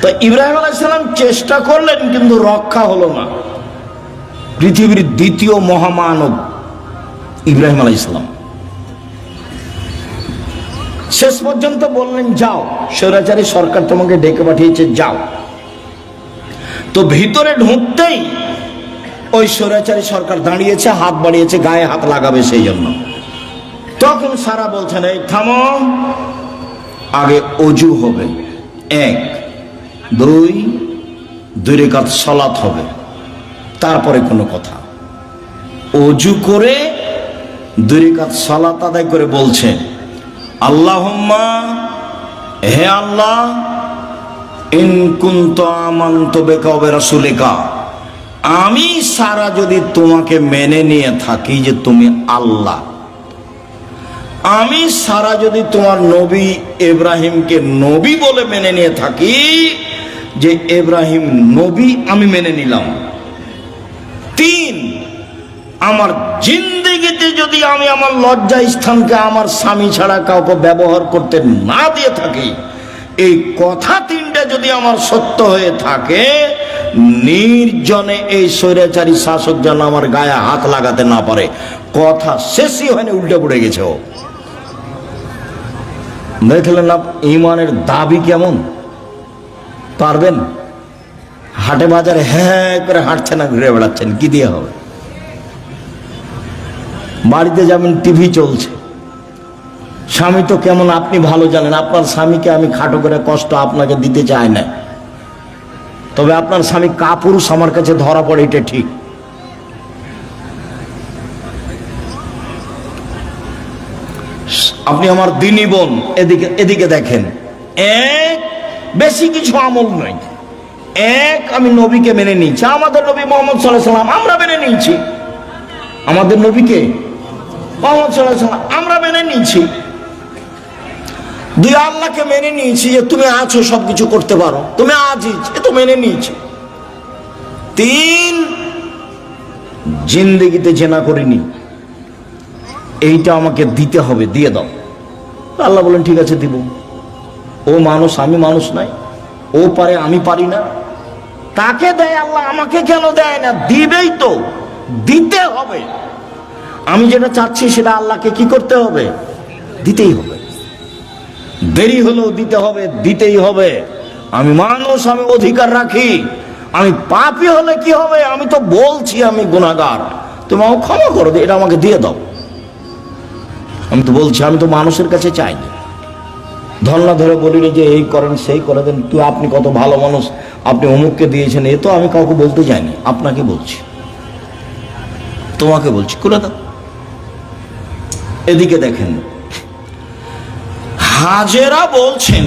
S1: তো ইব্রাহিম আলাইহিস সালাম চেষ্টা করলেন কিন্তু রক্ষা হলো না। পৃথিবীর 2য় মহামানব ইব্রাহিম আলাইহিস সালাম শেষ পর্যন্ত বললেন যাও, স্বৈরাচারী সরকার তোমাকে ডেকে পাঠিয়েছে, যাও। তো ভিতরে ঢুকতেই ওই স্বৈরাচারী সরকার দাঁড়িয়েছে, হাত বাড়িয়েছে, গায়ে হাত লাগাবে সেই জন্য। তখন সারা বলছেন এই থামো, আগে অজু হবে, 1, 2 রাকাত সালাত হবে, তারপরে কোনো কথা। অজু করে 2 রাকাত সালাত আদায় করে বলছে আল্লাহুম্মা, হে আল্লাহ, ইন কুনতু আমানতু বিকা ওয়া রাসূলিকা, আমি সারা যদি তোমাকে মেনে নিয়ে থাকি যে তুমি আল্লাহ, আমি সারা যদি তোমার নবী ইব্রাহিমকে নবী বলে মেনে নিয়ে থাকি, যে ইব্রাহিম নবী আমি মেনে নিলাম। 3, আমার জিন্দেগিতে যদি আমি আমার লজ্জা স্থানকে আমার স্বামী ছাড়া কাউকে ব্যবহার করতে না দিয়ে থাকি, এই কথা 3টা যদি আমার সত্য হয়ে থাকে, নির্জনে এই স্বৈরাচারী শাসক যেন আমার গায়ে হাত লাগাতে না পারে। কথা শেষই হয়নি, উল্টে পড়ে গেছে ও। দেখলেন না ইমানের দাবি কেমন? পারবেন? হাটে বাজারে হ্যাঁ করে হাঁটছেন না, ঘুরে বেড়াচ্ছেন, কি দিয়ে হবে? বাড়িতে যাবেন, টিভি চলছে, স্বামী তো কেমন আপনি ভালো জানেন। আপনার স্বামীকে আমি খাটো করে কষ্ট আপনাকে দিতে চাই না, তবে আপনার স্বামী কাপুরুষ আমার কাছে ধরা পড়ে, এটা ঠিক। আপনি আমার দিনী বোন, এদিকে দেখেন, বেশি কিছু আমল নয়। আমি নবীকে মেনে নিয়েছি, আমাদের নবী মুহাম্মদ সাল্লাল্লাহু আলাইহি ওয়াসাল্লাম আমরা মেনে নিয়েছি, আমাদের নবীকে মুহাম্মদ সাল্লাল্লাহু আলাইহি ওয়াসাল্লাম আমরা মেনে নিয়েছি। 2, আল্লাহকে মেনে নিয়েছি যে তুমি আছো, সবকিছু করতে পারো, তুমি আজিজ, এ তো মেনে নিয়েছি। 3, জিন্দেগিতে জেনা করিনি, এইটা আমাকে দিতে হবে, দিয়ে দাও। আল্লাহ বলেন ঠিক আছে দিব। ও মানুষ, আমি মানুষ নাই, ও পারে আমি পারি না, তাকে দেয় আল্লাহ, আমাকে কেন দেয় না? দিবেই তো, দিতে হবে। আমি যেটা চাচ্ছি সেটা আল্লাহকে কি করতে হবে? দিতেই হবে। দেরি হলেও দিতে হবে, দিতেই হবে। আমি মানুষ, আমি অধিকার রাখি। আমি পাপী হলে কি হবে? আমি তো বলছি আমি গুনাহগার, তুমি আমাকে ক্ষমা করো, এটা আমাকে দিয়ে দাও। আমি তো বলছি, আমি তো মানুষের কাছে চাইনি, ধর্ণা ধরে বলিনি যে এই করেন সেই করে দেন, তুই আপনি কত ভালো মানুষ, আপনি অমুককে দিয়েছেন, এ তো আমি কাউকে বলতে যাইনি, আপনাকে বলছি, তোমাকে বলছি, করে দাও। এদিকে দেখেন, হাজেরা বলছেন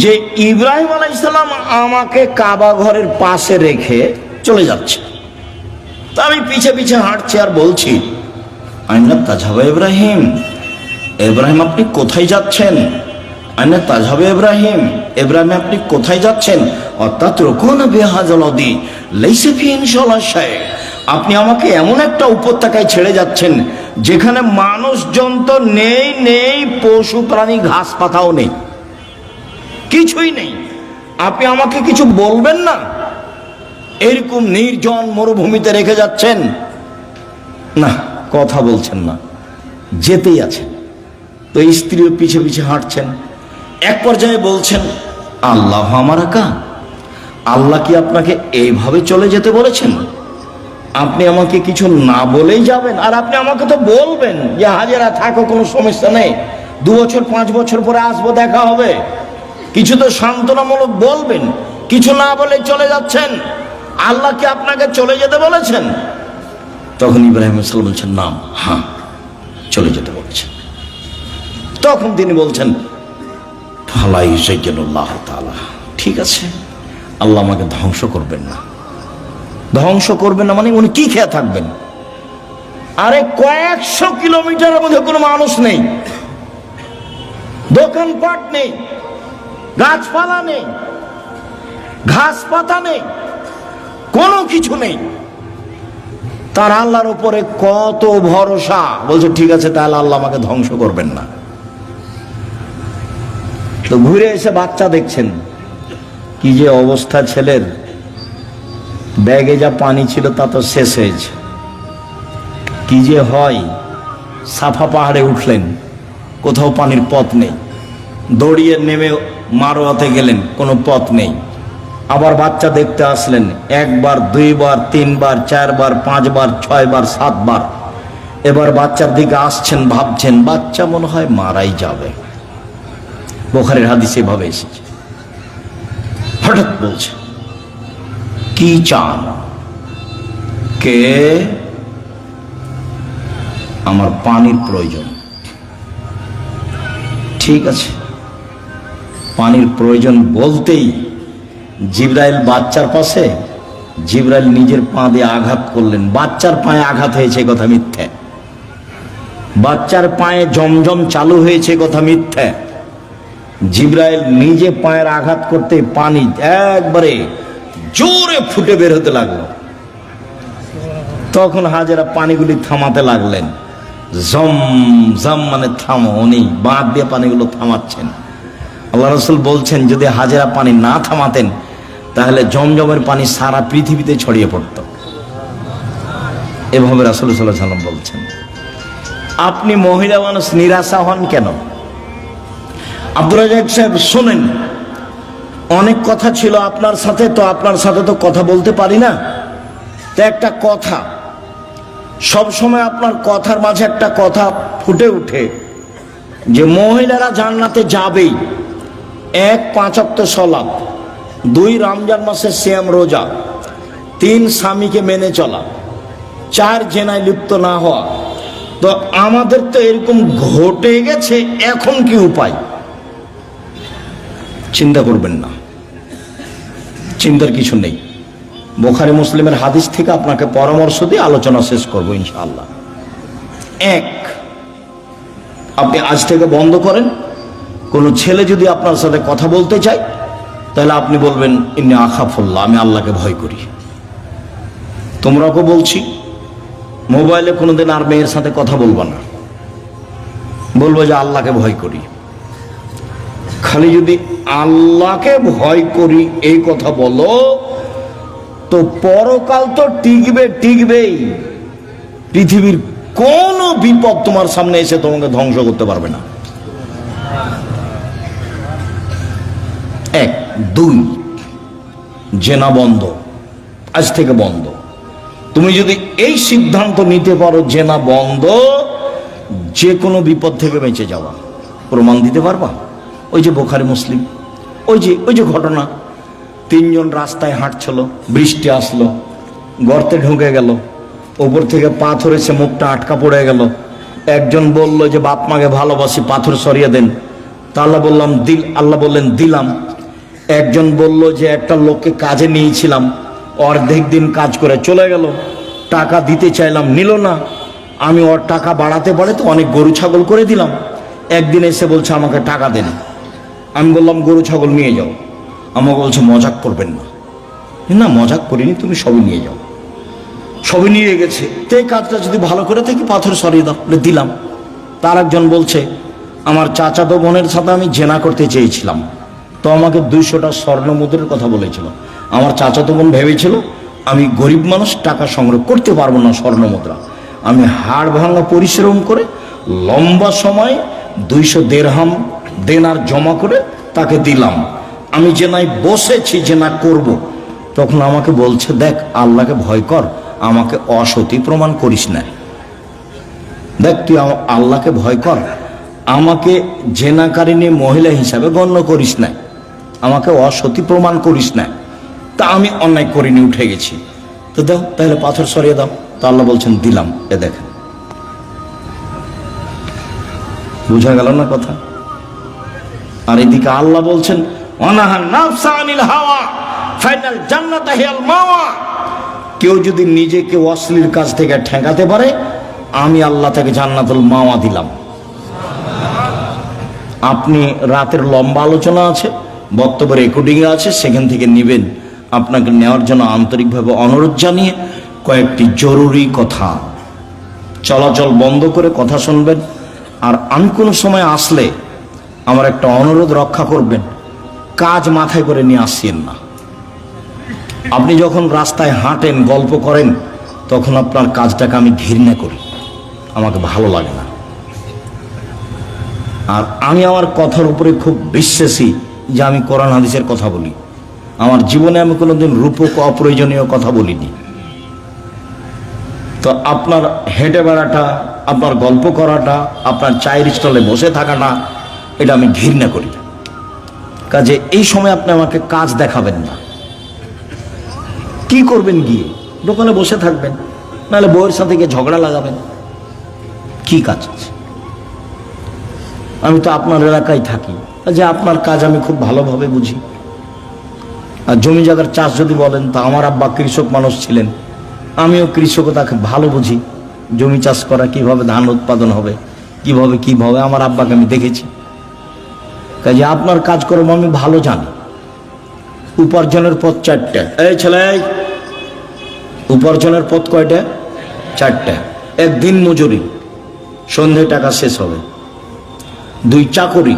S1: যে ইব্রাহিম আলাইহিস সালাম আমাকে কাবা ঘরের পাশে রেখে চলে যাচ্ছে, তা আমি পিছে পিছে হাঁটছি আর বলছি, আইনা তাজহাবা ইব্রাহিম, ইব্রাহিম আপনি কোথায় যাচ্ছেন? আইনা তাজহাবা ইব্রাহিম, ইব্রাহিম আপনি কোথায় যাচ্ছেন? অর্থাৎ রুকুনা বিহাযালদি লাইসা ফি ইনশাআল্লাহ শাই, আপনি আমাকে এমন একটা উপত্যকায় ছেড়ে যাচ্ছেন যেখানে মানুষজন তো নেই, পশু প্রাণী ঘাস পাতাও নেই, কিছুই নেই। আপনি আমাকে কিছু বলবেন না? এরকম নির্জন মরুভূমিতে রেখে যাচ্ছেন, না কথা বলছেন না, যেতেই আছেন। তো স্ত্রীও পিছে পিছে হাঁটছেন। এক পর্যায়ে বলছেন, আল্লাহ আমারাকা, আল্লাহ কি আপনাকে এইভাবে চলে যেতে বলেছেন? আপনি আমাকে কিছু না বলেই যাবেন? আর আপনি আমাকে তো বলবেন যে হাজেরা থাকো, কোনো সমস্যা নেই, 2 বছর 5 বছর পরে আসবো, দেখা হবে, কিছু তো সান্ত্বনামূলক বলবেন। কিছু না বলে চলে যাচ্ছেন, আল্লাহ কি আপনাকে চলে যেতে বলেছেন? তখন ইব্রাহিম আলাইহিস সালাম বলছেন, না, হ্যাঁ চলে যেতে বলেছেন। তখন তিনি বলছেন, ফালা ইউযাইয়িনুল্লাহু তাআলা, ঠিক আছে, আল্লাহ আমাকে ধ্বংস করবেন না। ধ্বংস করবেন না মানে উনি কি খেয়ে থাকবেন? আরে কয়েকশো কিলোমিটারের মধ্যে কোনো মানুষ নেই, দোকানপাট নেই, গাছপালা নেই, ঘাস পাতা নেই, কোনো কিছু নেই। তার আল্লাহর উপরে কত ভরসা। বলছে ঠিক আছে, তাহলে আল্লাহ আমাকে ধ্বংস করবেন না। তো ঘুরে এসে বাচ্চা দেখছেন, কি যে অবস্থা ছেলের, ব্যাগে যা পানি ছিল তা তো শেষ হয়েছে। কি যে হয়, সাফা পাহাড়ে উঠলেন, কোথাও পানির পথ নেই, দৌড়িয়ে নেমে মারোয়াতে গেলেন, কোনো পথ নেই। আবার বাচ্চা দেখতে আসলেন, 1 বার 2 বার 3 বার 4 বার 5 বার 6 বার 7 বার। এবার বাচ্চার দিকে আসছেন, ভাবছেন বাচ্চা মনে হয় মারাই যাবে, বুখারীর হাদিসে এভাবে এসেছে। হঠাৎ বলছে, কি চান? কে? আমার পানির প্রয়োজন। ঠিক আছে, পানির প্রয়োজন বলতেই জিবরাইল বাচ্চার পাশে, জিবরাইল নিজের পা দিয়ে আঘাত করলেন। বাচ্চার পায়ে আঘাত হয়েছে কথা মিথ্যে, বাচ্চার পায়ে জমজম চালু হয়েছে কথা মিথ্যে। জিব্রাইল নিজে পায়ের আঘাত করতে পানি একবারে জোরে ফুটে বের হতে লাগলো। তখন হাজেরা পানিগুলি থামাতে লাগলেন। জম জম মানে থামো, উনি বাঁধ দিয়ে পানিগুলো থামাচ্ছেন। আল্লাহ রাসূল বলছেন যদি হাজেরা পানি না থামাতেন তাহলে জমজমের পানি সারা পৃথিবীতে ছড়িয়ে পড়ত। এভাবে রাসূল সাল্লাল্লাহু আলাইহি ওয়াসাল্লাম বলছেন। আপনি মহিলা মানুষ নিরাশা হন কেন? আব্দুর রাজ্জাক সাহেব শোনেন, অনেক কথা ছিল আপনার সাথে, তো আপনার সাথে তো কথা বলতে পারি না। তো একটা কথা, সব সময় আপনার কথার মাঝে একটা কথা ফুটে উঠে যে মহিলারা জান্নাতে যাবেই। 1 5 ওয়াক্ত সালাত, 2 রমজান মাসের সিয়াম রোজা, 3 স্বামীকে মেনে চলা, 4 জেনায় লিপ্ত না হওয়া। তো আমাদের তো এরকম ঘটে গেছে, এখন কি উপায়? চিন্তা করবেন না, চিন্তার কিছু নেই। বুখারী মুসলিমের হাদিস থেকে আপনাকে পরামর্শ দিয়ে আলোচনা শেষ করবো ইনশাআল্লাহ। 1, আপনি আজ থেকে বন্ধ করেন, কোন ছেলে যদি আপনার সাথে কথা বলতে চায় তাহলে আপনি বলবেন ইন্নী আখাফুল্লাহ, আমি আল্লাহকে ভয় করি। তোমরাকে বলছি, মোবাইলে কোনোদিন আর মেয়ের সাথে কথা বলবা না, বলবো যে আল্লাহকে ভয় করি। খালি যদি আল্লাহকে ভয় করি এই কথা বলো তো পরকাল তো টিকবেই। পৃথিবীর কোন বিপদ তোমার সামনে এসে তোমাকে ধ্বংস করতে পারবে না। 1 2, জেনা বন্ধ, আজ থেকে বন্ধ। তুমি যদি এই সিদ্ধান্ত নিতে পারো জেনা বন্ধ, যে কোনো বিপদ থেকে বেঁচে যাওয়া। প্রমাণ দিতে পারবা? ওই যে বুখারী মুসলিম, ওই যে ঘটনা, 3 জন রাস্তায় হাঁটছিল, বৃষ্টি আসলো, গর্তে ঢুকে গেল, উপর থেকে পাথর এসে মুখটা আটকা পড়ে গেল। একজন বলল যে বাপ মাকে ভালোবাসি, পাথর সরিয়ে দেন। তা আল্লাহ বললেন দিলাম। একজন বলল যে একটা লোককে কাজে নিয়েছিলাম, অর্ধেক দিন কাজ করে চলে গেল, টাকা দিতে চাইলাম, নিল না। আমি ওর টাকা বাড়াতে তো অনেক গরু ছাগল করে দিলাম। একদিন এসে বলছে আমাকে টাকা দেন। আমি বললাম গরু ছাগল নিয়ে যাও। আমাকে বলছে মজাক করবেন না। না, মজাক করিনি, তুমি সবই নিয়ে যাও। সবই নিয়ে গেছে। তো এই কাজটা যদি ভালো করে থাকি পাথর সরিয়ে দাও, দিলাম। তার একজন বলছে আমার চাচাতো বোনের সাথে আমি জেনা করতে চেয়েছিলাম, তো আমাকে 200টা স্বর্ণ মুদ্রার কথা বলেছিল। আমার চাচাতো বোন ভেবেছিল আমি গরিব মানুষ, টাকা সংগ্রহ করতে পারবো না স্বর্ণ মুদ্রা। আমি হাড় ভাঙা পরিশ্রম করে লম্বা সময় 200 দিরহাম দেনার জমা করে তাকে দিলাম। আমি জেনায় বসেছি, জেনা করব। তখন আমাকে বলছে দেখ আল্লাহকে ভয় কর, আমাকে অসতী প্রমাণ করিস না। দেখ তুই আল্লাহকে ভয় কর, আমাকে জেনাকারিনী মহিলা হিসাবে গণ্য করিস না, আমাকে অসতী প্রমাণ করিস না। তা আমি অন্যায় করিনি, উঠে গেছি। তো দাও তাহলে পাথর সরিয়ে দাও। তো আল্লাহ বলছেন দিলাম। এ দেখেন, বুঝা গেল না কথা? আর এদিকে আল্লাহ বলছেন অনাহান নাফসা আনিল হাওয়া ফাইনাল জান্নাতা হিয়াল মাওয়া। কেউ যদি নিজেকে অশ্লীল কাজ থেকে ঠেকাতে পারে, আমি আল্লাহ তাকে জান্নাতুল মাওয়া দিলাম। আপনি রাতের লম্বা আলোচনা আছে, বক্তব্য রেকর্ডিংয়ে আছে, সেখান থেকে নেবেন। আপনাকে নেওয়ার জন্য আন্তরিকভাবে অনুরোধ জানিয়ে কয়েকটি জরুরি কথা, চলাচল বন্ধ করে কথা শুনবেন। আর আমি কোনো সময় আসলে আমার একটা অনুরোধ রক্ষা করবেন, কাজ মাথায় করে নিয়ে আসছেন না। আপনি যখন রাস্তায় হাঁটেন, গল্প করেন, তখন আপনার কাজটাকে আমি ঘৃণা করি, আমাকে ভালো লাগে না। আর আমি আমার কথার উপরে খুব বিশ্বাসী যে আমি কোরআন হাদিসের কথা বলি। আমার জীবনে আমি কোনোদিন রূপক অপ্রয়োজনীয় কথা বলিনি। তো আপনার হেঁটে বেড়াটা, আপনার গল্প করাটা, আপনার চায়ের স্টলে বসে থাকাটা, এটা আমি ঘৃণা করি। কাজে এই সময় আপনি আমাকে কাজ দেখাবেন না। কি করবেন? গিয়ে দোকানে বসে থাকবেন, নাহলে বউয়ের সাথে গিয়ে ঝগড়া লাগাবেন। কি কাজ আছে? আমি তো আপনার এলাকায় থাকি, যে আপনার কাজ আমি খুব ভালোভাবে বুঝি। আর জমি জায়গার চাষ যদি বলেন, তা আমার আব্বা কৃষক মানুষ ছিলেন, আমিও কৃষকতাকে ভালো বুঝি। জমি চাষ করা, কিভাবে ধান উৎপাদন হবে, কিভাবে আমার আব্বাকে আমি দেখেছি। কাজে আপনার কাজকর্ম আমি ভালো জানি। উপার্জনের পথ চারটা। এই ছেলে, উপার্জনের পথ কয়টা? চারটা। এক, দিন মজুরি, সন্ধ্যায় টাকা শেষ হবে। 2, চাকরি,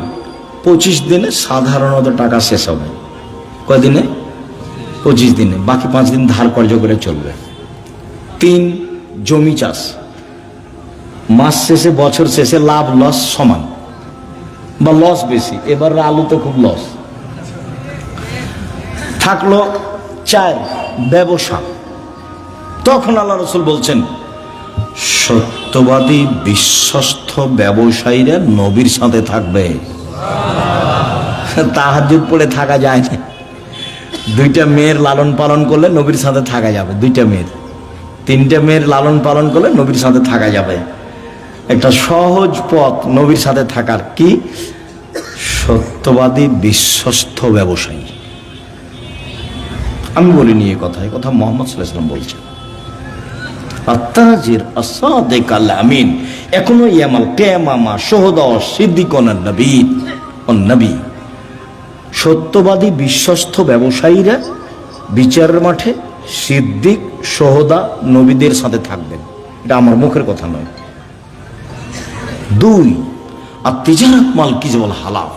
S1: 25 দিনে সাধারণত টাকা শেষ হবে। কয়দিনে? 25 দিনে, বাকি 5 দিন ধার কর্য করে চলবে। 3, জমি চাষ, মাস শেষে বছর শেষে লাভ লস সমান বা লস বেশি। এবার আলুতে খুব লস থাকলো। 4, ব্যবসা। তখন আল্লাহ রাসূল বলছেন, সত্যবাদী বিশ্বস্ত ব্যবসায়ীরা নবীর সাথে থাকবে। তাহাজ্জুদ পড়ে থাকা যায় না। 2টা মেয়ের লালন পালন করলে নবীর সাথে থাকা যাবে। 2টা মেয়ের, 3টে মেয়ের লালন পালন করলে নবীর সাথে থাকা যাবে। একটা সহজ পথ নবীর সাথে থাকার, কি? সত্যবাদী বিশ্বস্ত ব্যবসায়ী। আমি বলিনি এ কথা, মুহাম্মদ সাল্লাল্লাহু আলাইহি ওয়াসাল্লাম বলছেন। আত-তাজির আস-সাদিক আল-আমিন এখনো ইয়ামাল কিয়ামা শুহাদা সিদ্দিকুন নবী। সত্যবাদী বিশ্বস্ত ব্যবসায়ীরা বিচারের মাঠে সিদ্দিক, শুহাদা, নবীদের সাথে থাকবেন। এটা আমার মুখের কথা নয়। 2, আত-তিজারাত মাল কিজওয়াল হালাফ।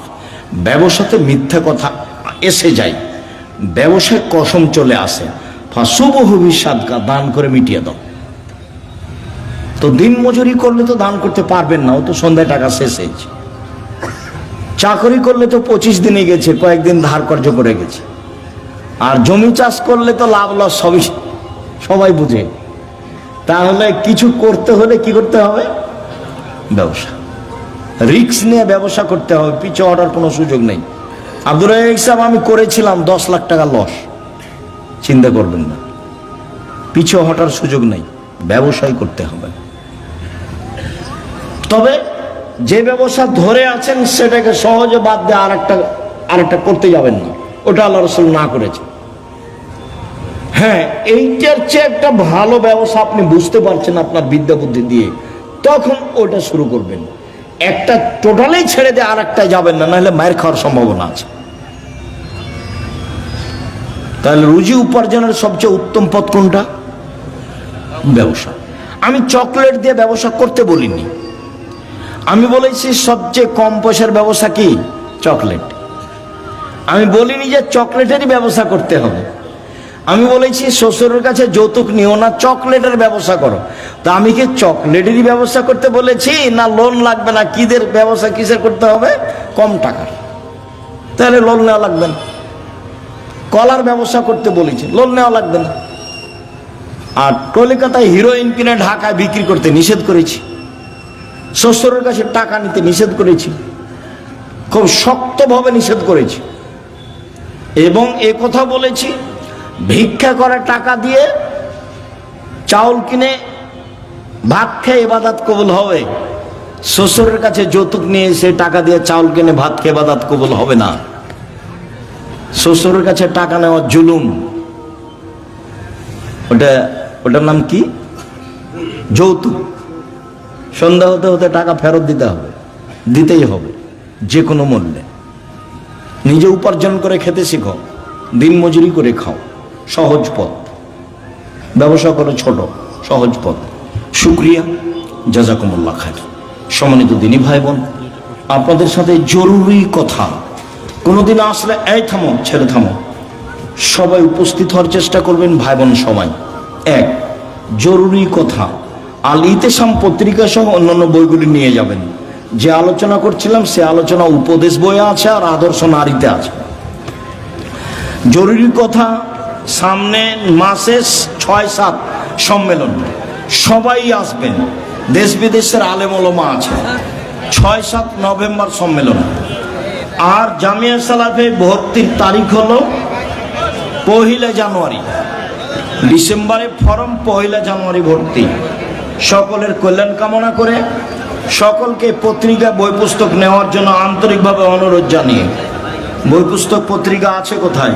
S1: ব্যবসাতে মিথ্যা কথা এসে যায়, ব্যবসায় কসম চলে আসে। ফাসুবহু বিসাদকা, দান করে মিটিয়ে দাও। তো দিন মজুরি করলে তো দান করতে পারবেন না, ও তো সন্ধ্যায় টাকা শেষ হয়েছে। চাকরি করলে তো 25 দিনে গেছে, কয়েকদিন ধার কর্য করে গেছে। আর জমি চাষ করলে তো লাভ লস সবাই বুঝে। তাহলে কিছু করতে হলে কি করতে হবে? ব্যবসা, রিস্ক নিয়ে ব্যবসা করতে হবে। পিছু হটার কোনো সুযোগ নেই। আব্দুর রাজ্জাক সাহেব, আমি করেছিলাম 10 লাখ টাকা লস, চিন্তা করবেন না, পিছু হটার সুযোগ নেই, ব্যবসায় করতে হবে। তবে যে ব্যবসা ধরে আছেন সেটাকে সহজে বাদ দিয়ে আরেকটা করতে যাবেন না, ওটা আল্লাহ রাসূল না করেছে। হ্যাঁ, এইটার চেয়ে একটা ভালো ব্যবসা আপনি বুঝতে পারছেন আপনার বিদ্যা বুদ্ধি দিয়ে, তখন ওটা শুরু করবেন। একটা টোটালি ছেড়ে দিয়ে আরেকটায় যাবেন না, নাহলে মায়ের খাওয়ার সম্ভাবনা আছে। তাহলে রুজি উপার্জনের সবচেয়ে উত্তম পথ কোনটা? ব্যবসা। আমি চকলেট দিয়ে ব্যবসা করতে বলিনি, আমি বলেছি সবচেয়ে কম পয়সার ব্যবসা কি? চকলেট। আমি বলিনি যে চকলেটেরই ব্যবসা করতে হবে। আমি বলেছি শ্বশুরের কাছে যৌতুক নিও না, চকলেটের ব্যবসা করো। তা আমি কি চকলেটেরই ব্যবসা করতে বলেছি, না লোন লাগবে না? কিদের ব্যবসা কিসের করতে হবে? কম টাকার, তাহলে লোন নেওয়া লাগবে না। কলার ব্যবসা করতে বলেছি, লোন নেওয়া লাগবে না। আর কলকাতায় হিরোইন কিনে ঢাকায় বিক্রি করতে নিষেধ করেছি, শ্বশুরের কাছে টাকা নিতে নিষেধ করেছি, খুব শক্তভাবে নিষেধ করেছি। এবং এ কথা বলেছি, ভিক্ষা করে টাকা দিয়ে চাউল কিনে ভাত খেয়ে ইবাদত কবুল হবে, শ্বশুরের কাছে যৌতুক নিয়ে এসে টাকা দিয়ে চাউল কিনে ভাত খেয়ে ইবাদত কবুল হবে না। শ্বশুরের কাছে টাকা নেওয়া জুলুম। ওটার নাম কি? যৌতুক। সন্ধ্যা হতে হতে টাকা ফেরত দিতে হবে, দিতেই হবে যে কোনো মূল্যে। নিজে উপার্জন করে খেতে শিখো, দিন মজুরি করে খাও, সহজ পথ। ব্যবসা করো ছোট, সহজ পথ। শুকরিয়া, জাযাকুমুল্লাহ খাইর। সম্মানিত দিনী ভাই বোন, আপনাদের সাথে জরুরি কথা। কোনোদিন আসলে এই থামো, ছেড়ে থামো, সবাই উপস্থিত হওয়ার চেষ্টা করবেন, ভাই বোন সবাই। 1, জরুরি কথা। আল ইতিসাম পত্রিকা সহ অন্যান্য বইগুলি নিয়ে যাবেন। যে আলোচনা করছিলাম সে আলোচনা উপদেশ বইয়ে আছে আর আদর্শ নারীতে আছে। জরুরি কথা, সামনে মাসে 6-7 সম্মেলন, সবাই আসবেন, দেশ বিদেশের আলেম ওলামা আছে। 6-7 নভেম্বর সম্মেলন। আর জামিয়া সালাফে ভর্তির তারিখ হলো 1 জানুয়ারি। ডিসেম্বরে ফরম, 1 জানুয়ারি ভর্তি। সকলের কল্যাণ কামনা করে সকলকে পত্রিকা বই পুস্তক নেওয়ার জন্য আন্তরিকভাবে অনুরোধ জানিয়ে, বই পুস্তক পত্রিকা আছে কোথায়?